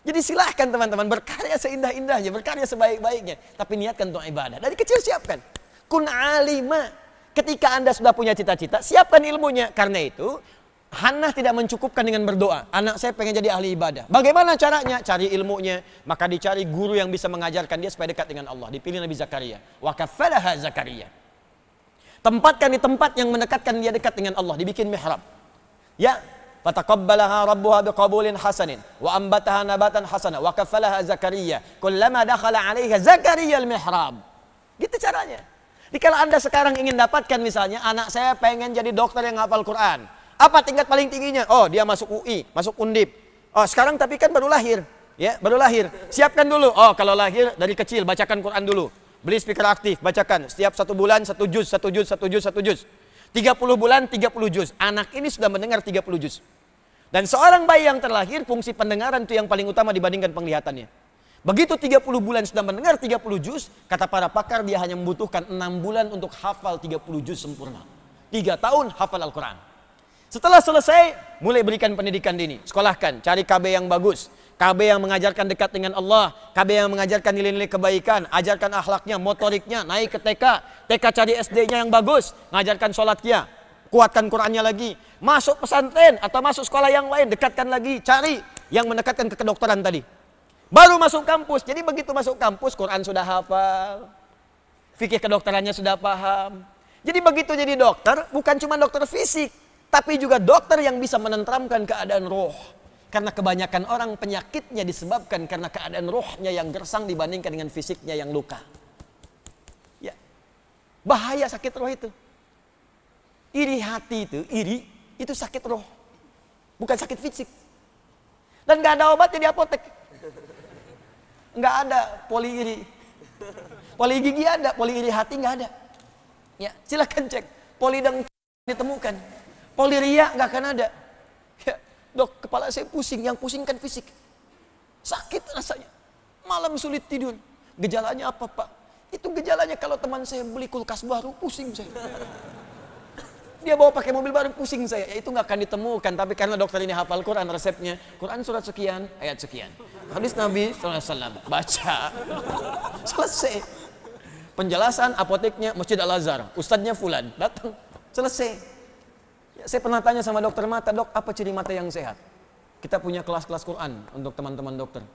Jadi silahkan teman-teman berkarya seindah-indahnya, berkarya sebaik-baiknya. Tapi niatkan untuk ibadah. Dari kecil siapkan. Kun alima. Ketika Anda sudah punya cita-cita, siapkan ilmunya. Karena itu, Hannah tidak mencukupkan dengan berdoa. Anak saya pengen jadi ahli ibadah. Bagaimana caranya? Cari ilmunya. Maka dicari guru yang bisa mengajarkan dia supaya dekat dengan Allah. Dipilih Nabi Zakaria. Wa kafalaha Zakaria. Tempatkan di tempat yang mendekatkan dia dekat dengan Allah. Dibikin mihrab. Ya. Fataqabbalaha rabbuha biqabulin hasanin. Wa ambataha nabatan hasana. Wa kafalaha Zakaria. Kullama dakhala alaiha Zakaria al-mihrab. Gitu caranya. Jadi kalau Anda sekarang ingin dapatkan misalnya, anak saya pengen jadi dokter yang hafal Quran. Apa tingkat paling tingginya? Oh, dia masuk UI, masuk Undip. Oh, sekarang tapi kan baru lahir. Ya, baru lahir. Siapkan dulu. Oh, kalau lahir dari kecil bacakan Quran dulu. Beli speaker aktif, bacakan. Setiap 1 bulan 1 juz. 30 bulan 30 juz. Anak ini sudah mendengar 30 juz. Dan seorang bayi yang terlahir, fungsi pendengaran itu yang paling utama dibandingkan penglihatannya. Begitu 30 bulan sudah mendengar 30 juz, kata para pakar dia hanya membutuhkan 6 bulan untuk hafal 30 juz sempurna. 3 tahun hafal Al-Quran. Setelah selesai, mulai berikan pendidikan dini. Sekolahkan, cari KB yang bagus. KB yang mengajarkan dekat dengan Allah. KB yang mengajarkan nilai-nilai kebaikan. Ajarkan akhlaknya, motoriknya, naik ke TK. TK cari SD-nya yang bagus. Mengajarkan sholat qiyam. Kuatkan Qurannya lagi. Masuk pesantren atau masuk sekolah yang lain, dekatkan lagi. Cari yang mendekatkan ke kedokteran tadi. Baru masuk kampus. Jadi begitu masuk kampus, Quran sudah hafal. Fikih kedokterannya sudah paham. Jadi begitu jadi dokter, bukan cuma dokter fisik, tapi juga dokter yang bisa menenteramkan keadaan roh. Karena kebanyakan orang penyakitnya disebabkan karena keadaan rohnya yang gersang dibandingkan dengan fisiknya yang luka. Ya. Bahaya sakit roh itu. Iri hati itu sakit roh. Bukan sakit fisik. Dan gak ada obatnya di apotek. Nggak ada poli iri. Poli gigi ada, poli iri hati nggak ada. Ya, silakan cek. Poli dan ditemukan. Poli ria nggak akan ada. Ya, dok, kepala saya pusing. Yang pusing kan fisik. Sakit rasanya. Malam sulit tidur. Gejalanya apa, Pak? Itu gejalanya kalau teman saya beli kulkas baru, pusing saya. Dia bawa pakai mobil baru, pusing saya. Ya, itu nggak akan ditemukan. Tapi karena dokter ini hafal Quran, resepnya. Quran surat sekian, ayat sekian. Hadis Nabi SAW, baca. Selesai. Penjelasan apoteknya Masjid Al-Azhar. Ustadznya Fulan, datang. Selesai. Ya, saya pernah tanya sama dokter mata, dok, apa ciri mata yang sehat? Kita punya kelas-kelas Quran untuk teman-teman dokter.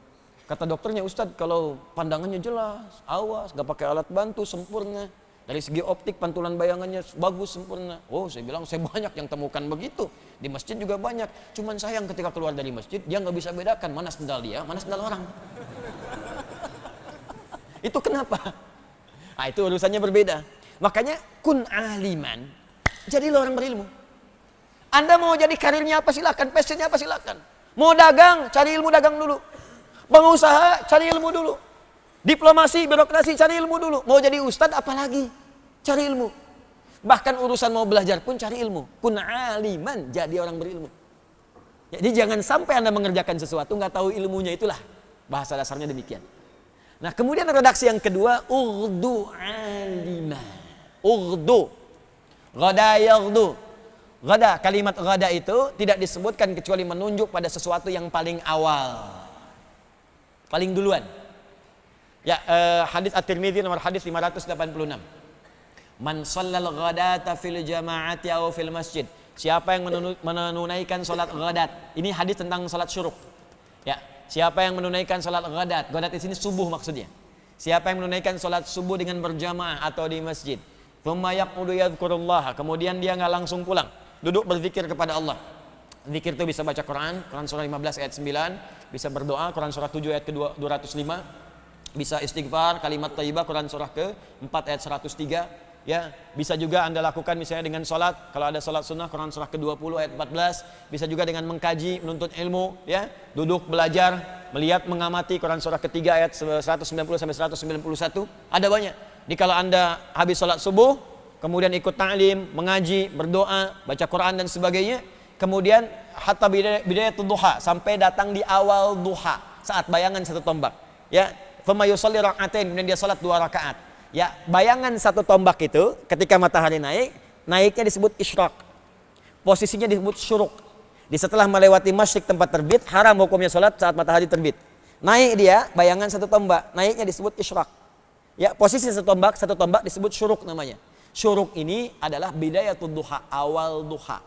Kata dokternya, Ustadz, kalau pandangannya jelas, awas, gak pakai alat bantu, sempurna. Dari segi optik, pantulan bayangannya bagus, sempurna. Oh, saya bilang, saya banyak yang temukan begitu. Di masjid juga banyak. Cuman sayang ketika keluar dari masjid, dia nggak bisa bedakan mana sendal dia, mana sendal orang. Itu kenapa? Nah, itu urusannya berbeda. Makanya, kun aliman. Jadilah orang berilmu. Anda mau jadi karirnya apa silakan, passionnya apa silakan. Mau dagang, cari ilmu dagang dulu. Pengusaha, cari ilmu dulu. Diplomasi, birokrasi, cari ilmu dulu. Mau jadi ustadz, apalagi? Cari ilmu. Bahkan urusan mau belajar pun cari ilmu. Kun aliman, jadi orang berilmu. Jadi jangan sampai Anda mengerjakan sesuatu, nggak tahu ilmunya, itulah. Bahasa dasarnya demikian. Nah, kemudian redaksi yang kedua, ughdu aliman. Ughdu. Ghada yaghdu. Ghada, kalimat ghada itu tidak disebutkan kecuali menunjuk pada sesuatu yang paling awal. Paling duluan. Ya, hadis At-Tirmidzi nomor hadis 586. Man shallal ghadata fil jama'ati aw fil masjid. Siapa yang menunaikan salat ghadat. Ini hadis tentang salat syuruk. Ya, siapa yang menunaikan salat ghadat. Ghadat di sini subuh maksudnya. Siapa yang menunaikan salat subuh dengan berjamaah atau di masjid. Tsumma yaqudu yadhkurullah. Kemudian dia enggak langsung pulang. Duduk berzikir kepada Allah. Zikir itu bisa baca Quran, Quran surah 15 ayat 9, bisa berdoa, Quran surah 7 ayat ke-205. Bisa istighfar, kalimat thayyibah, Quran surah ke-4 ayat 103. Ya, bisa juga Anda lakukan misalnya dengan sholat. Kalau ada sholat sunnah, Quran surah ke-20 ayat 14. Bisa juga dengan mengkaji, menuntut ilmu. Ya, duduk belajar, melihat, mengamati, Quran surah ke-3 ayat 190 sampai 191. Ada banyak. Jadi kalau Anda habis sholat subuh, kemudian ikut ta'lim, mengaji, berdoa, baca Quran dan sebagainya. Kemudian hatta bidayatul duha, sampai datang di awal duha, saat bayangan satu tombak. Ya, Fama yusalli rak'atain, kemudian dia salat 2 rakaat. Ya, bayangan satu tombak itu ketika matahari naik, naiknya disebut isyraq. Posisinya disebut syuruk. Di setelah melewati masyriq tempat terbit, haram hukumnya salat saat matahari terbit. Naik dia, bayangan satu tombak, naiknya disebut isyraq. Ya, posisi satu tombak disebut syuruk namanya. Syuruk ini adalah bidayatul duha, awal duha.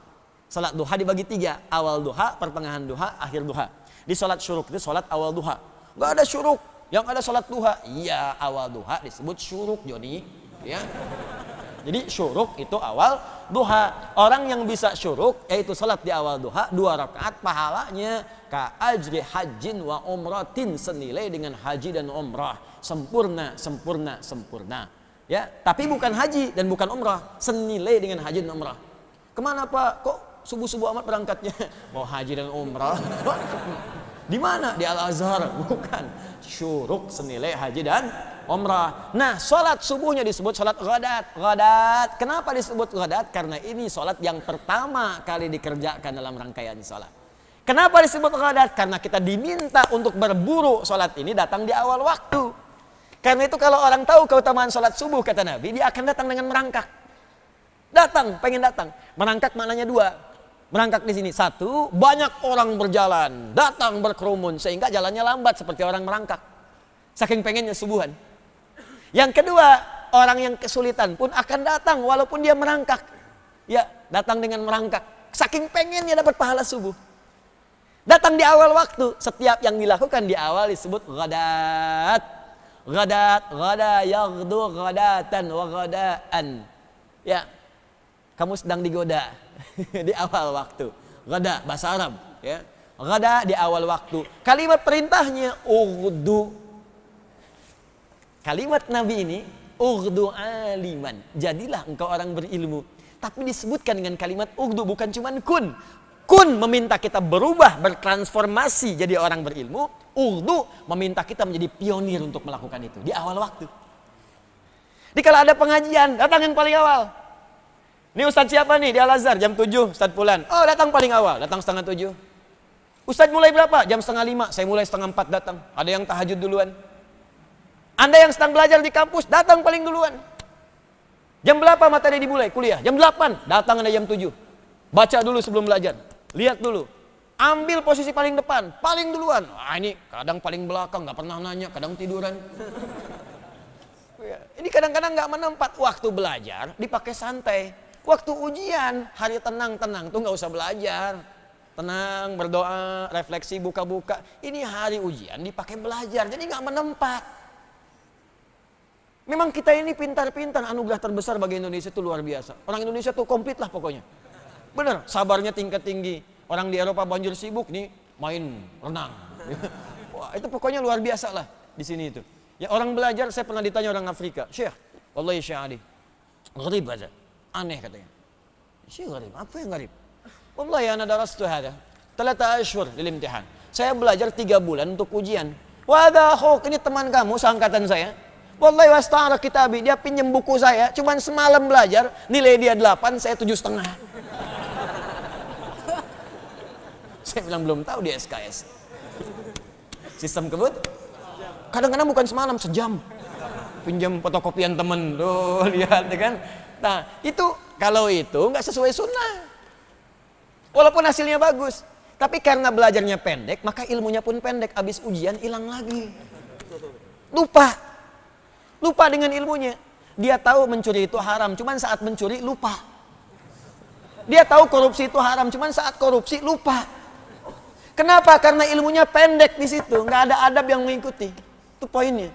Salat duha dibagi 3, awal duha, pertengahan duha, akhir duha. Di salat syuruk itu salat awal duha. Enggak ada syuruk. Yang ada sholat duha, iya awal duha disebut syuruk, Joni. Ya. Jadi syuruk itu awal duha. Orang yang bisa syuruk, yaitu sholat di awal duha, 2 rakaat, pahalanya ka ajri hajjin wa umratin, senilai dengan haji dan umrah. Sempurna, sempurna, sempurna. Ya, tapi bukan haji dan bukan umrah, senilai dengan haji dan umrah. Kemana Pak? Kok subuh-subuh amat berangkatnya? Mau haji dan umrah? Di mana? Di Al-Azhar? Bukan. Syuruk senilai haji dan umrah. Nah, sholat subuhnya disebut sholat ghadat. Ghadat. Kenapa disebut ghadat? Karena ini sholat yang pertama kali dikerjakan dalam rangkaian sholat. Kenapa disebut ghadat? Karena kita diminta untuk berburu sholat ini datang di awal waktu. Karena itu kalau orang tahu keutamaan sholat subuh, kata Nabi, dia akan datang dengan merangkak. Datang, pengen datang. Merangkak maknanya 2. Merangkak di sini, 1, banyak orang berjalan, datang berkerumun sehingga jalannya lambat seperti orang merangkak. Saking pengennya subuhan. Yang kedua, orang yang kesulitan pun akan datang walaupun dia merangkak. Ya, datang dengan merangkak. Saking pengennya dapat pahala subuh. Datang di awal waktu. Setiap yang dilakukan di awal disebut ghadat. Ghadat, ghada, yaghdu, ghadatan, wa ghadaan. Ya, kamu sedang digoda di awal waktu. Ghada, bahasa Arab. Ya. Ghada di awal waktu. Kalimat perintahnya, ughdu. Kalimat Nabi ini, ughdu aliman. Jadilah engkau orang berilmu. Tapi disebutkan dengan kalimat ughdu, bukan cuma kun. Kun meminta kita berubah, bertransformasi jadi orang berilmu. Ughdu meminta kita menjadi pionir untuk melakukan itu di awal waktu. Jadi kalau ada pengajian, datang yang paling awal. Ini Ustadz siapa nih di Al-Azhar jam 7, Ustadz Fulan. Oh, datang paling awal, datang setengah 7. Ustadz mulai berapa? Jam setengah 5, saya mulai setengah 4 datang. Ada yang tahajud duluan. Anda yang sedang belajar di kampus, datang paling duluan. Jam berapa materi dimulai? Kuliah. Jam 8, datang Anda jam 7. Baca dulu sebelum belajar. Lihat dulu. Ambil posisi paling depan, paling duluan. Ini kadang paling belakang, nggak pernah nanya, kadang tiduran. Ini kadang-kadang nggak menempat. Waktu belajar dipakai santai. Waktu ujian, hari tenang-tenang tuh nggak usah belajar. Tenang, berdoa, refleksi, buka-buka. Ini hari ujian dipakai belajar, jadi nggak menempat. Memang kita ini pintar-pintar, anugerah terbesar bagi Indonesia itu luar biasa. Orang Indonesia tuh komplit lah pokoknya. Bener, sabarnya tingkat tinggi. Orang di Eropa banjir sibuk, nih main renang. Wah, itu pokoknya luar biasa lah di sini itu. Ya orang belajar, saya pernah ditanya orang Afrika, Syekh, wallahi Syekh Ali, gharib aja, aneh katanya. Syekh gharib, apa yang gharib? Wallahi ana darastu hada, 3 ashhur lil imtihan. Saya belajar 3 bulan untuk ujian. Wa hadha akhuk, ini teman kamu seangkatan saya. Wallahi wasta'ara kitabi, dia pinjam buku saya, cuman semalam belajar, nilai dia 8, saya 7,5. Saya bilang belum tahu dia SKS. Sistem kebut. Kadang-kadang bukan semalam, sejam. Pinjam fotokopian temen, tuh lihat kan. Nah itu kalau itu nggak sesuai sunnah. Walaupun hasilnya bagus, tapi karena belajarnya pendek, maka ilmunya pun pendek. Habis ujian hilang lagi. Lupa dengan ilmunya. Dia tahu mencuri itu haram, cuman saat mencuri lupa. Dia tahu korupsi itu haram, cuman saat korupsi lupa. Kenapa? Karena ilmunya pendek di situ, nggak ada adab yang mengikuti. Itu poinnya.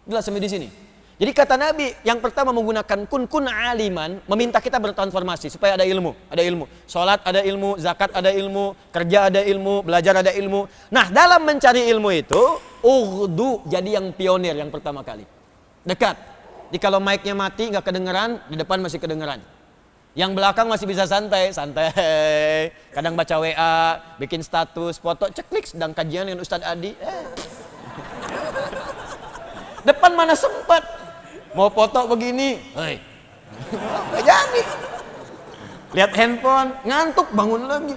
Jelas sampai di sini. Jadi kata Nabi, yang pertama menggunakan kun aliman, meminta kita bertransformasi supaya ada ilmu, Salat ada ilmu, zakat ada ilmu, kerja ada ilmu, belajar ada ilmu. Nah, dalam mencari ilmu itu, ughdu jadi yang pionir yang pertama kali. Dekat. Jadi kalau mic-nya mati nggak kedengeran, di depan masih kedengeran. Yang belakang masih bisa santai. Kadang baca WA, bikin status, foto, ceklik sedang kajian dengan Ustadz Adi. Depan mana sempat. Mau foto begini, nggak jadi. Lihat handphone, ngantuk, bangun lagi.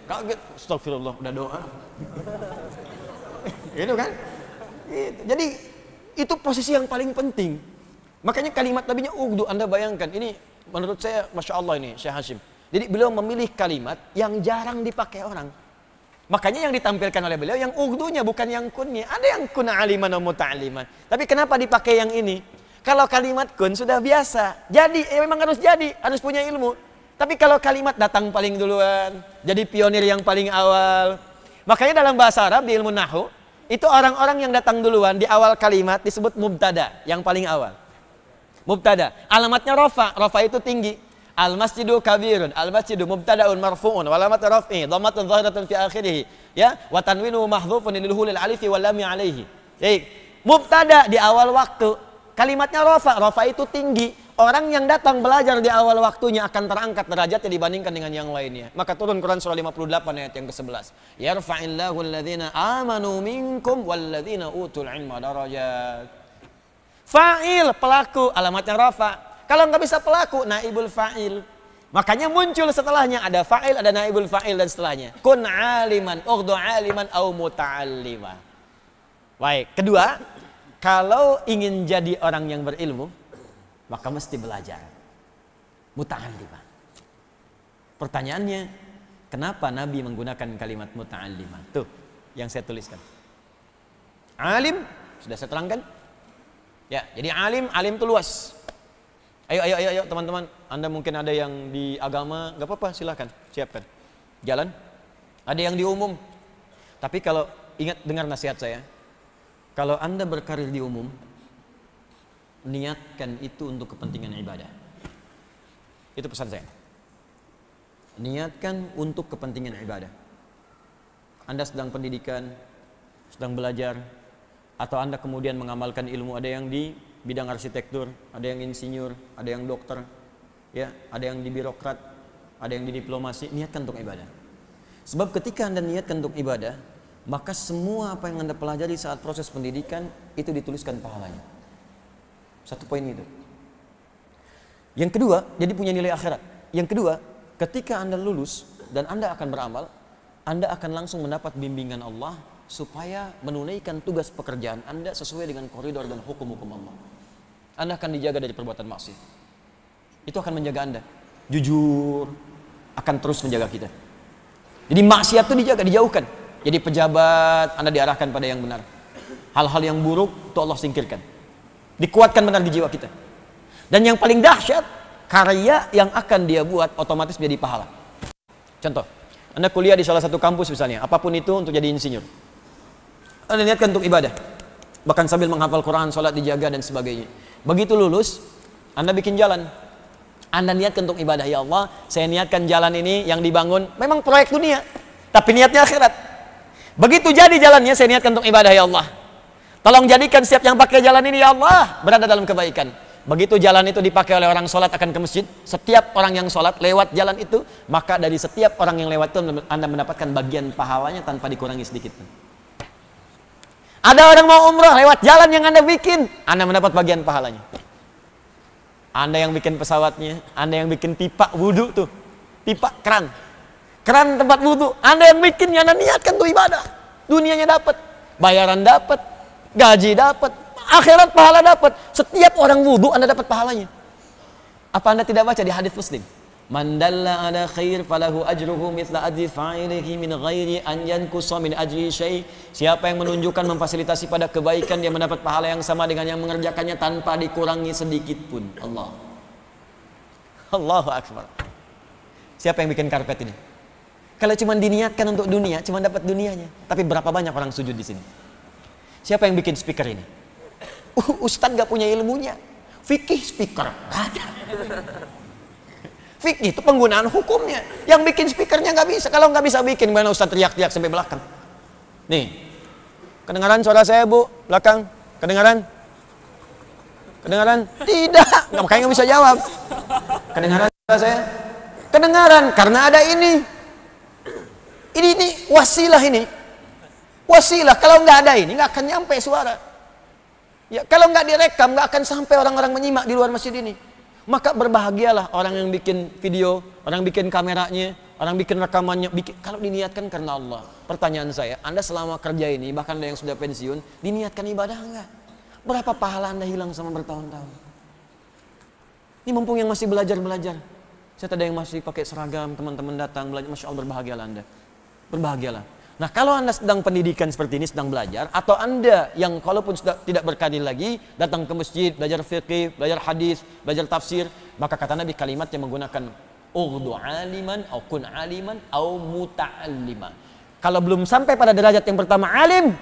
Kaget, astagfirullah, udah doa. Gitu kan? Gitu. Jadi itu posisi yang paling penting. Makanya kalimat Nabinya ughdu, Anda bayangkan ini. Menurut saya, Masya Allah ini, Syekh Hashim. Jadi beliau memilih kalimat yang jarang dipakai orang. Makanya yang ditampilkan oleh beliau, yang ughdunya bukan yang kunnya. Ada yang kun aliman wa muta'aliman. Tapi kenapa dipakai yang ini? Kalau kalimat kun sudah biasa. Jadi, memang harus jadi, harus punya ilmu. Tapi kalau kalimat datang paling duluan, jadi pionir yang paling awal. Makanya dalam bahasa Arab, di ilmu Nahwu, itu orang-orang yang datang duluan di awal kalimat disebut mubtada, yang paling awal. Mubtada, alamatnya rafa itu tinggi. Al-masjidu kabirun, al-masjidu mubtada'un marfu'un, wa alamat raf'i dhammatun zahiratun fi akhirih, ya, wa tanwinu mahdhufun lil hulil alifi wal lam alaihi. Baik, mubtada di awal waktu, kalimatnya rafa itu tinggi. Orang yang datang belajar di awal waktunya akan terangkat derajatnya dibandingkan dengan yang lainnya. Maka turun Quran surah 58 ayat yang ke-11. Yarfa'illahu alladhina amanu minkum walladhina utul ilma darajat. Fa'il, pelaku, alamatnya rafa. Kalau nggak bisa pelaku, naibul fa'il. Makanya muncul setelahnya, ada fa'il, ada naibul fa'il dan setelahnya. Kun aliman, ughdu aliman, au muta'allima. Baik, kedua, kalau ingin jadi orang yang berilmu, maka mesti belajar. Muta'allima. Pertanyaannya, kenapa Nabi menggunakan kalimat muta'allima? Tuh, yang saya tuliskan. Alim, sudah saya terangkan. Ya, jadi alim itu luas. Ayo teman-teman. Anda mungkin ada yang di agama, nggak apa-apa, silahkan, siapkan. Jalan. ada yang di umum. Tapi kalau ingat, dengar nasihat saya, kalau Anda berkarir di umum, niatkan itu untuk kepentingan ibadah. Itu pesan saya. Niatkan untuk kepentingan ibadah. Anda sedang pendidikan, sedang belajar, atau Anda kemudian mengamalkan ilmu, ada yang di bidang arsitektur, ada yang insinyur, ada yang dokter, ya, ada yang di birokrat, ada yang di diplomasi. Niatkan untuk ibadah. Sebab ketika Anda niatkan untuk ibadah, maka semua apa yang Anda pelajari saat proses pendidikan itu dituliskan pahalanya. Satu poin itu. Yang kedua, jadi punya nilai akhirat. Yang kedua, ketika Anda lulus dan Anda akan beramal, Anda akan langsung mendapat bimbingan Allah supaya menunaikan tugas pekerjaan Anda sesuai dengan koridor dan hukum-hukum Allah. Anda akan dijaga dari perbuatan maksiat. Itu akan menjaga Anda. Jujur akan terus menjaga kita. Jadi maksiat itu dijaga, dijauhkan. Jadi pejabat, Anda diarahkan pada yang benar. Hal-hal yang buruk itu Allah singkirkan. Dikuatkan benar di jiwa kita. Dan yang paling dahsyat, karya yang akan dia buat otomatis menjadi pahala. Contoh, Anda kuliah di salah satu kampus misalnya, apapun itu untuk jadi insinyur. Anda niatkan untuk ibadah. Bahkan sambil menghafal Quran, sholat dijaga dan sebagainya. Begitu lulus, Anda bikin jalan. Anda niatkan untuk ibadah, ya Allah, saya niatkan jalan ini yang dibangun memang proyek dunia, tapi niatnya akhirat. Begitu jadi jalannya, saya niatkan untuk ibadah, ya Allah. Tolong jadikan setiap yang pakai jalan ini, ya Allah, berada dalam kebaikan. Begitu jalan itu dipakai oleh orang sholat akan ke masjid, setiap orang yang sholat lewat jalan itu, maka dari setiap orang yang lewat itu Anda mendapatkan bagian pahalanya tanpa dikurangi sedikit pun. Ada orang mau umrah lewat jalan yang Anda bikin, Anda mendapat bagian pahalanya. Anda yang bikin pesawatnya, Anda yang bikin pipa wudhu tuh, pipa keran tempat wudhu, Anda yang bikinnya, Anda niatkan tuh ibadah. Dunianya dapat, bayaran dapat, gaji dapat, akhirat pahala dapat. Setiap orang wudhu Anda dapat pahalanya. Apa Anda tidak baca di hadis Muslim? Man dalla ala khair falahu ajruhu mithla ajri fa'ilihi min ghairi an yanqusa min ajri syai'. Siapa yang menunjukkan, memfasilitasi pada kebaikan, dia mendapat pahala yang sama dengan yang mengerjakannya tanpa dikurangi sedikit pun. Allahu akbar. Siapa yang bikin karpet ini? Kalau cuma diniatkan untuk dunia, cuma dapat dunianya. Tapi berapa banyak orang sujud di sini? Siapa yang bikin speaker ini? Ustadz gak punya ilmunya. Fikih speaker, ada. Fikih itu penggunaan hukumnya. Yang bikin speakernya gak bisa. Kalau gak bisa bikin, gimana Ustadz teriak-teriak sampai belakang? Nih, kedengaran suara saya, Bu? Belakang, kedengaran? Kedengaran? Tidak, makanya gak bisa jawab. Kedengaran suara saya? Kedengaran, karena ada ini. Ini wasilah ini. Wasilah, kalau nggak ada ini nggak akan nyampe suara. Ya, kalau nggak direkam nggak akan sampai orang-orang menyimak di luar masjid ini. Maka berbahagialah orang yang bikin video, orang bikin kameranya, orang bikin rekamannya. Kalau diniatkan karena Allah. Pertanyaan saya, Anda selama kerja ini, bahkan ada yang sudah pensiun, diniatkan ibadah nggak? Berapa pahala Anda hilang sama bertahun-tahun? Ini mumpung yang masih belajar-belajar. Saya ada yang masih pakai seragam, teman-teman datang belajar, Masya Allah, berbahagialah Anda. Berbahagialah. Nah, kalau Anda sedang pendidikan seperti ini, sedang belajar, atau Anda yang kalaupun sudah tidak berkarir lagi, datang ke masjid, belajar fikih, belajar hadis, belajar tafsir, maka kata Nabi kalimat yang menggunakan ughdu aliman, au kun aliman, au muta'alliman. Kalau belum sampai pada derajat yang pertama alim,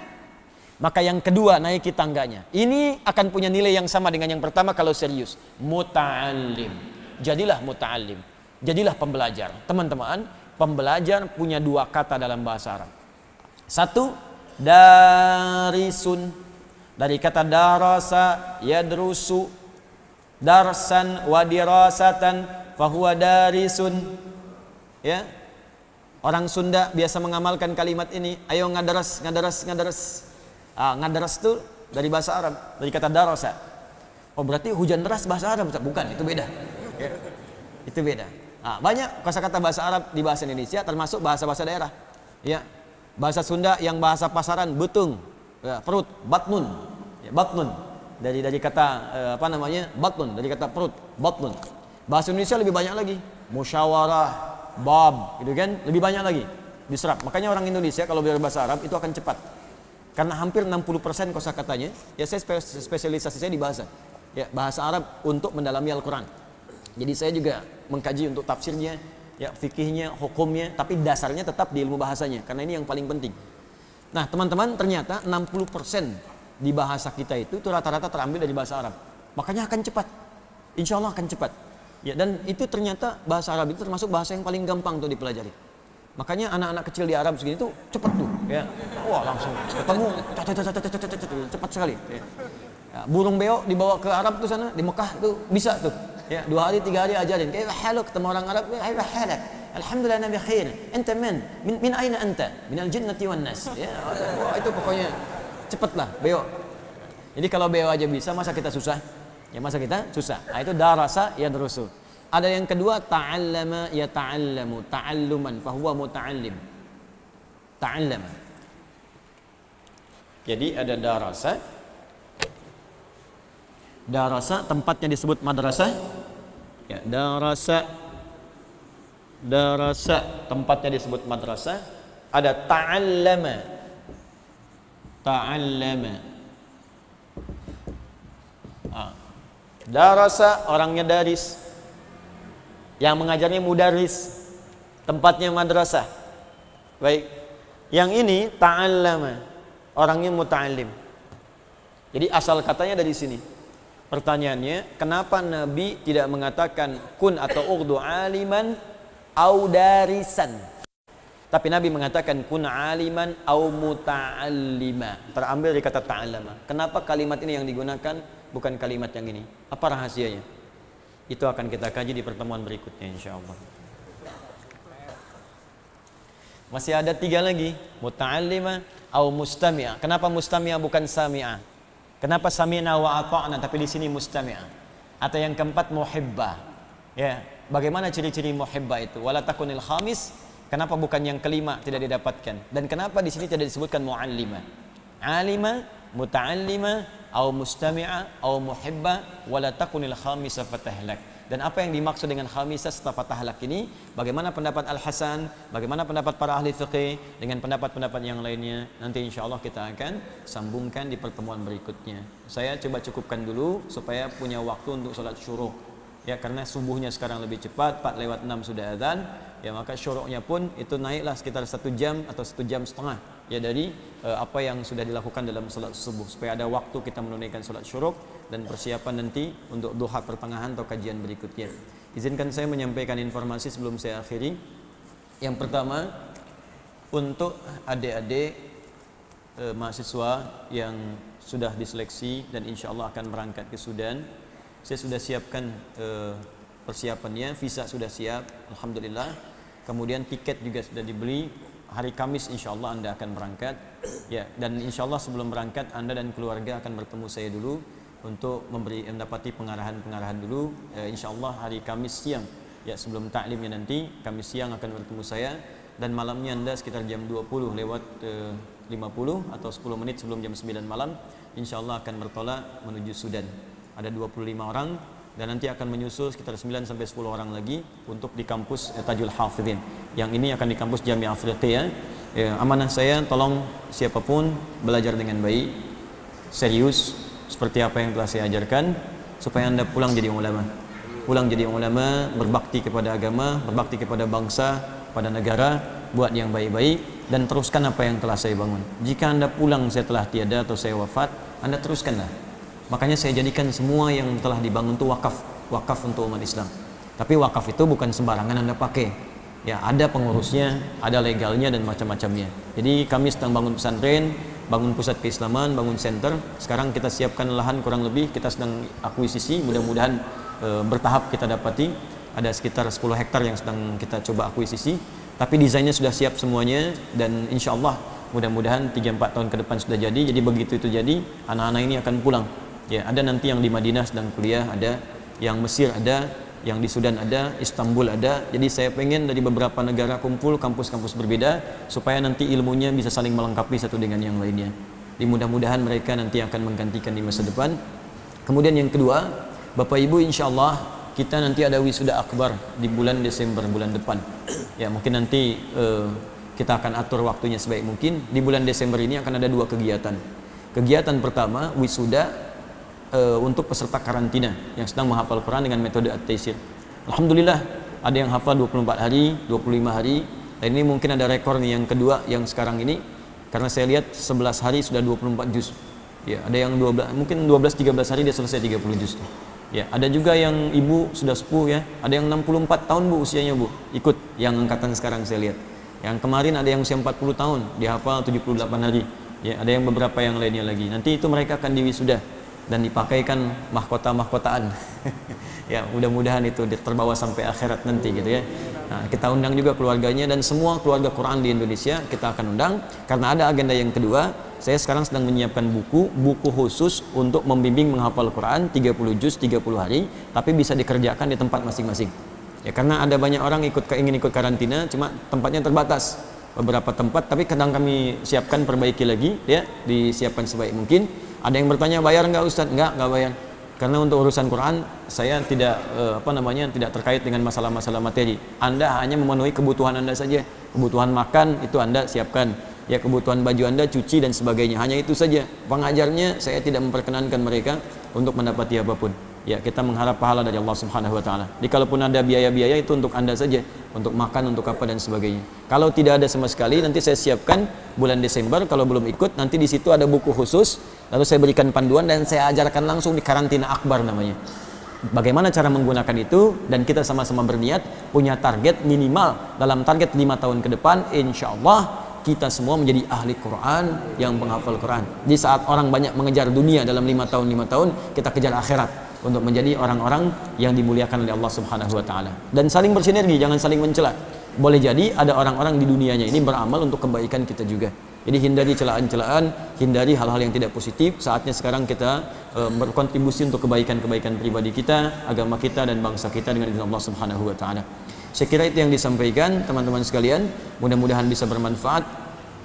maka yang kedua naiki tangganya. Ini akan punya nilai yang sama dengan yang pertama kalau serius. Muta'allim. Jadilah muta'allim. Jadilah pembelajar. Teman-teman, pembelajar punya dua kata dalam bahasa Arab. Satu, darisun. Dari kata darasa, yadrusu, darsan wa dirasatan, fahuwa darisun. Ya. Orang Sunda biasa mengamalkan kalimat ini. Ayo ngadaras, ngadaras, ngadaras. Ngadaras itu dari bahasa Arab, dari kata darasa. Oh, berarti hujan deras bahasa Arab? Bukan, itu beda. Ya. Itu beda. Banyak kosakata bahasa Arab di bahasa Indonesia, termasuk bahasa-bahasa daerah. Ya, bahasa Sunda yang bahasa pasaran, betung, ya, perut, batnun, ya, batnun. Dari kata batnun, dari kata perut, batnun. Bahasa Indonesia lebih banyak lagi, musyawarah, bab, gitu kan, lebih banyak lagi diserap. Makanya orang Indonesia kalau belajar bahasa Arab itu akan cepat, karena hampir 60% kosakatanya. Ya, saya spesialisasi saya di bahasa, ya, bahasa Arab untuk mendalami Al-Quran. Jadi saya juga mengkaji untuk tafsirnya, ya fikihnya, hukumnya, tapi dasarnya tetap di ilmu bahasanya, karena ini yang paling penting. Nah teman-teman, ternyata 60% di bahasa kita itu rata-rata terambil dari bahasa Arab. Makanya akan cepat, insya Allah akan cepat. Ya, dan itu ternyata bahasa Arab itu termasuk bahasa yang paling gampang untuk dipelajari. Makanya anak-anak kecil di Arab segini tuh cepat tuh, ya. Wah langsung ketemu, cepat sekali. Ya. Ya, burung beo dibawa ke Arab tuh sana, di Mekah tuh bisa tuh. Ya, 2 hari 3 hari ajarin. Kayak haluk ketemu orang Arab, kayak halak. Alhamdulillah nabi khair. Anta min aina anta? Minal jinnati wan nas. Ya, wah, itu pokoknya cepatlah beo. Jadi kalau beo aja bisa, masa kita susah? Ya masa kita susah. Nah, itu darasa yadrusu. Ada yang kedua, ta'allama yata'allamu, ta'alluman fahuwa muta'allim. Ta'allama. Jadi ada darasa. Darasa tempatnya disebut madrasah. Ya, darasa tempatnya disebut madrasah. Ada ta'allama. Darasa orangnya daris, yang mengajarnya mudaris, tempatnya madrasah. Baik, yang ini ta'allama, orangnya muta'allim. Jadi asal katanya dari sini. Pertanyaannya, kenapa Nabi tidak mengatakan kun atau urdu aliman au darisan, tapi Nabi mengatakan kun aliman au muta'allima, terambil dari kata ta'allama. Kenapa kalimat ini yang digunakan, bukan kalimat yang ini? Apa rahasianya? Itu akan kita kaji di pertemuan berikutnya insyaallah. Masih ada 3 lagi, muta'allima au mustami'a. Kenapa mustami'a bukan sami'a? Kenapa sami'na wa ata'na tapi di sini mustami'a? Atau yang keempat, muhibbah. Ya, bagaimana ciri-ciri muhibbah itu? Wala takunil khamis. Kenapa bukan yang kelima tidak didapatkan? Dan kenapa di sini tidak disebutkan mu'allima? Alima, muta'allima, au mustami'a, au muhibba, wala takunil khamisa fatahlak. Dan apa yang dimaksud dengan khamisah setelah fatahlak ini? Bagaimana pendapat Al-Hasan? Bagaimana pendapat para ahli fiqih? Dengan pendapat-pendapat yang lainnya, nanti insya Allah kita akan sambungkan di pertemuan berikutnya. Saya coba cukupkan dulu supaya punya waktu untuk sholat syuruk. Ya, karena subuhnya sekarang lebih cepat, 4:06 sudah azan. Ya, maka syuruknya pun itu naiklah sekitar 1 jam atau 1,5 jam ya dari apa yang sudah dilakukan dalam sholat subuh, supaya ada waktu kita menunaikan sholat syuruk dan persiapan nanti untuk duha pertengahan atau kajian berikutnya. Izinkan saya menyampaikan informasi sebelum saya akhiri. Yang pertama, untuk adik-adik mahasiswa yang sudah diseleksi dan insya Allah akan berangkat ke Sudan, saya sudah siapkan persiapannya. Visa sudah siap, alhamdulillah. Kemudian tiket juga sudah dibeli. Hari Kamis insya Allah Anda akan berangkat. Ya, dan insya Allah sebelum berangkat Anda dan keluarga akan bertemu saya dulu untuk mendapati pengarahan dulu. Insya Allah hari Kamis siang, ya sebelum taklimnya nanti, Kamis siang akan bertemu saya. Dan malamnya Anda sekitar jam 20 lewat 50 atau 10 menit sebelum jam 9 malam, insya Allah akan bertolak menuju Sudan. Ada 25 orang. Dan nanti akan menyusul sekitar 9 sampai 10 orang lagi untuk di kampus Tajul Hafidhin. Yang ini akan di kampus Jami'ah Afriqiyah. Amanah saya, tolong siapapun belajar dengan baik, serius, seperti apa yang telah saya ajarkan, supaya Anda pulang jadi ulama. Pulang jadi ulama, berbakti kepada agama, berbakti kepada bangsa, pada negara, buat yang baik-baik, dan teruskan apa yang telah saya bangun. Jika Anda pulang saya telah tiada atau saya wafat, Anda teruskanlah. Makanya saya jadikan semua yang telah dibangun itu wakaf untuk umat Islam. Tapi wakaf itu bukan sembarangan Anda pakai. Ya, ada pengurusnya, ada legalnya dan macam-macamnya. Jadi kami sedang bangun pesantren, bangun pusat keislaman, bangun center. Sekarang kita siapkan lahan kurang lebih, kita sedang akuisisi, mudah-mudahan bertahap kita dapati. Ada sekitar 10 hektar yang sedang kita coba akuisisi. Tapi desainnya sudah siap semuanya dan insya Allah mudah-mudahan 3-4 tahun ke depan sudah jadi. Jadi begitu itu jadi, anak-anak ini akan pulang. Ya, ada nanti yang di Madinah sedang kuliah, ada yang Mesir, ada yang di Sudan, ada Istanbul, ada. Jadi saya pengen dari beberapa negara kumpul, kampus-kampus berbeda, supaya nanti ilmunya bisa saling melengkapi satu dengan yang lainnya. Mudah-mudahan mereka nanti akan menggantikan di masa depan. Kemudian yang kedua, Bapak Ibu, insya Allah kita nanti ada wisuda akbar di bulan Desember, bulan depan. Ya, mungkin nanti kita akan atur waktunya sebaik mungkin. Di bulan Desember ini akan ada 2 kegiatan. Kegiatan pertama, wisuda untuk peserta karantina yang sedang menghafal Quran dengan metode at-taysir. Alhamdulillah ada yang hafal 24 hari, 25 hari. Dan ini mungkin ada rekor nih yang kedua yang sekarang ini, karena saya lihat 11 hari sudah 24 juz. Ya, ada yang 12, mungkin 12-13 hari dia selesai 30 juz. Ya, ada juga yang ibu sudah sepuh ya, ada yang 64 tahun Bu usianya Bu, ikut yang angkatan sekarang saya lihat. Yang kemarin ada yang usia 40 tahun, dihafal 78 hari. Ya, ada yang beberapa yang lainnya lagi. Nanti itu mereka akan diwisuda dan dipakaikan mahkota-mahkotaan. Ya, mudah-mudahan itu terbawa sampai akhirat nanti gitu ya. Nah, kita undang juga keluarganya dan semua keluarga Quran di Indonesia kita akan undang, karena ada agenda yang kedua. Saya sekarang sedang menyiapkan buku khusus untuk membimbing menghafal Quran 30 juz 30 hari, tapi bisa dikerjakan di tempat masing-masing. Ya, karena ada banyak orang ingin ikut karantina, cuma tempatnya terbatas. Beberapa tempat, tapi kadang kami siapkan, perbaiki lagi ya, disiapkan sebaik mungkin. Ada yang bertanya, bayar nggak Ustaz? Nggak bayar. Karena untuk urusan Quran saya tidak tidak terkait dengan masalah-masalah materi. Anda hanya memenuhi kebutuhan Anda saja. Kebutuhan makan itu Anda siapkan. Ya, kebutuhan baju Anda cuci dan sebagainya. Hanya itu saja. Pengajarnya saya tidak memperkenankan mereka untuk mendapati apapun. Ya, kita mengharap pahala dari Allah Subhanahu wa taala. Jadi kalaupun ada biaya-biaya itu untuk Anda saja, untuk makan, untuk apa dan sebagainya. Kalau tidak ada sama sekali, nanti saya siapkan bulan Desember, kalau belum ikut nanti di situ ada buku khusus, lalu saya berikan panduan dan saya ajarkan langsung di karantina akbar namanya. Bagaimana cara menggunakan itu, dan kita sama-sama berniat punya target minimal dalam target 5 tahun ke depan, insya Allah kita semua menjadi ahli Quran yang menghafal Quran. Di saat orang banyak mengejar dunia dalam 5 tahun, kita kejar akhirat untuk menjadi orang-orang yang dimuliakan oleh Allah Subhanahu wa taala. Dan saling bersinergi, jangan saling mencela. Boleh jadi ada orang-orang di dunianya ini beramal untuk kebaikan kita juga. Jadi hindari celaan-celaan, hindari hal-hal yang tidak positif. Saatnya sekarang kita berkontribusi untuk kebaikan-kebaikan pribadi kita, agama kita dan bangsa kita dengan izin Allah Subhanahu wa taala. Saya kira itu yang disampaikan teman-teman sekalian, mudah-mudahan bisa bermanfaat.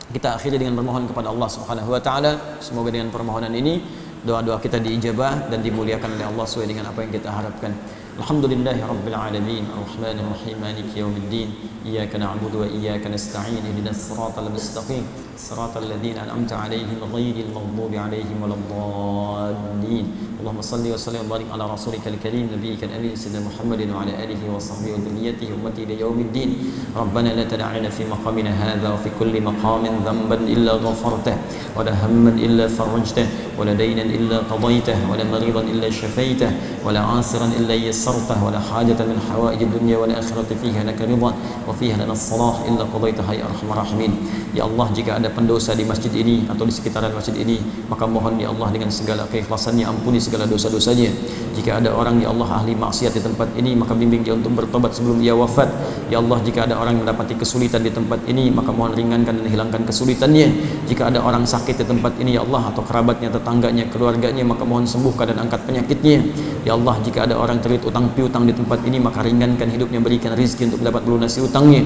Kita akhiri dengan bermohon kepada Allah Subhanahu wa taala, semoga dengan permohonan ini doa-doa kita diijabah dan dimuliakan oleh Allah sesuai dengan apa yang kita harapkan. Alhamdulillahi rabbil alamin, arrahmanir rahim, maliki yaumiddin, iyyaka na'budu wa iyyaka nasta'in, ihdinas siratal mustaqim, siratal ladzina an'amta 'alaihim ghairil maghdubi 'alaihim waladdallin. Allahumma shalli wa sallim wa barik ala rasulikal karim nabiyyikal amin sayyidina Muhammadin wa ala alihi wa sahbihi wa dhurriyyatihi ummati ila yaumiddin. Rabbana la tad'alna fi maqamina hadha wa fi kulli maqamin dhanban illa ghafartah wa la hamman illa farajtah wa la daynan illa qadaytah wa la maridan illa shafaitah wa la 'asiran illa yassartah wa la hajatan min hawaij ad-dunya wal akhirati fiha laka ridha wa fiha lana as-salah illa qadaitaha ya arhamar rahimin. Ya Allah, jika ada pendosa di masjid ini atau di sekitaran masjid ini, maka mohon ya Allah dengan segala keikhlasannya ampuni segala dosa-dosanya. Jika ada orang ya Allah ahli maksiat di tempat ini, maka bimbing dia untuk bertobat sebelum dia wafat. Ya Allah, jika ada orang yang mendapati kesulitan di tempat ini, maka mohon ringankan dan hilangkan kesulitannya. Jika ada orang sakit di tempat ini ya Allah, atau kerabatnya, tetangganya, keluarganya, maka mohon sembuhkan dan angkat penyakitnya. Ya Allah, jika ada orang terlilit utang piutang di tempat ini, maka ringankan hidupnya, berikan rezeki untuk dapat melunasi utangnya.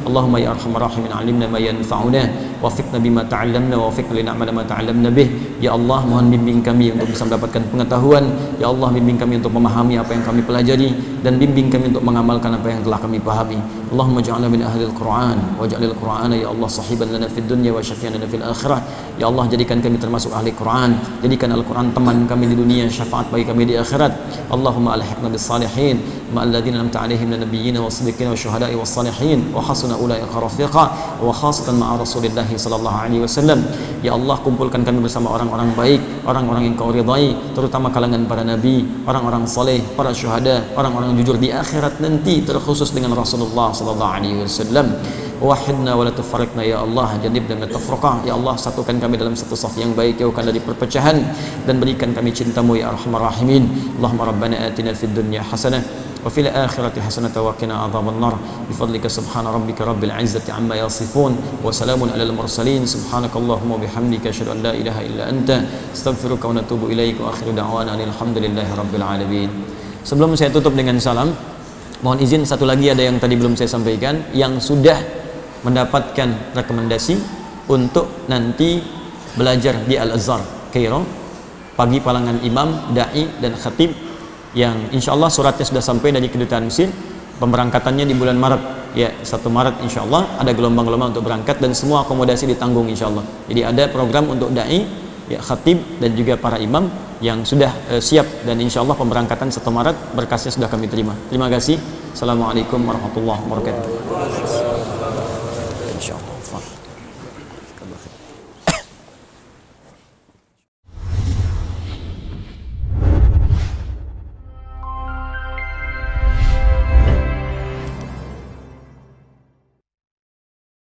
Allahumma ya arhamar rahimin, alimna ma yanfa'una, wafiqna bima ta'allamna, wafiqna li na'mala ma ta'allamna bih. Ya Allah, mohon bimbing kami untuk bisa mendapatkan pengetahuan. Ya Allah, bimbing kami untuk memahami apa yang kami pelajari, dan bimbing kami untuk mengamalkan apa yang telah kami pahami. Allahumma ja'alna min ahlil Qur'an waj'alil Qur'ana ya Allah sahiban lana fid dunya wa syafi'an lana fil akhirah. Ya Allah, jadikan kami termasuk ahli Qur'an, jadikan Al-Qur'an teman kami di dunia, syafaat bagi kami di akhirat. Allahumma alhiqna bis salihin ma'al ladzina an'amta 'alaihim minal nabiyyin was-siddiqin wasyuhada'i was-salihin wa hasuna ulaika rafiqa, wa khasatan ma'a Rasulillah sallallahu alaihi wasallam. Ya Allah, kumpulkan kami bersama orang-orang baik, orang-orang yang Kau ridai, terutama kalangan para nabi, orang-orang saleh, para syuhada, orang-orang jujur di akhirat nanti, terkhusus dengan Rasulullah sallallahu alaihi wasallam. Wahidna wa la tufarriqna ya Allah, janibna min tafraqah. Ya Allah, satukan kami dalam satu saf yang baik, jauhkan dari perpecahan, dan berikan kami cinta-Mu ya arhamar rahimin. Allahumma rabbana atina fid dunya hasanah wa fil akhirati hasanah wa qina adzaban nar. Bi fadlika subhana rabbika rabbil izzati amma yasifun wa salamun alal mursalin. Subhanakallahumma wa bihamdika asyhadu an la ilaha illa anta astaghfiruka wa atubu ilaik. Wa akhiru da'wana alhamdulillahi rabbil alamin. Sebelum saya tutup dengan salam, mohon izin satu lagi, ada yang tadi belum saya sampaikan, yang sudah mendapatkan rekomendasi untuk nanti belajar di Al-Azhar Kairo, pagi palangan imam, da'i dan khatib, yang insya Allah suratnya sudah sampai dari kedutaan Mesir. Pemberangkatannya di bulan Maret ya, 1 Maret insya Allah ada gelombang-gelombang untuk berangkat, dan semua akomodasi ditanggung insya Allah. Jadi ada program untuk da'i ya, khatib dan juga para imam yang sudah siap, dan insya Allah pemberangkatan 1 Maret berkasnya sudah kami terima. Terima kasih. Assalamualaikum warahmatullahi wabarakatuh.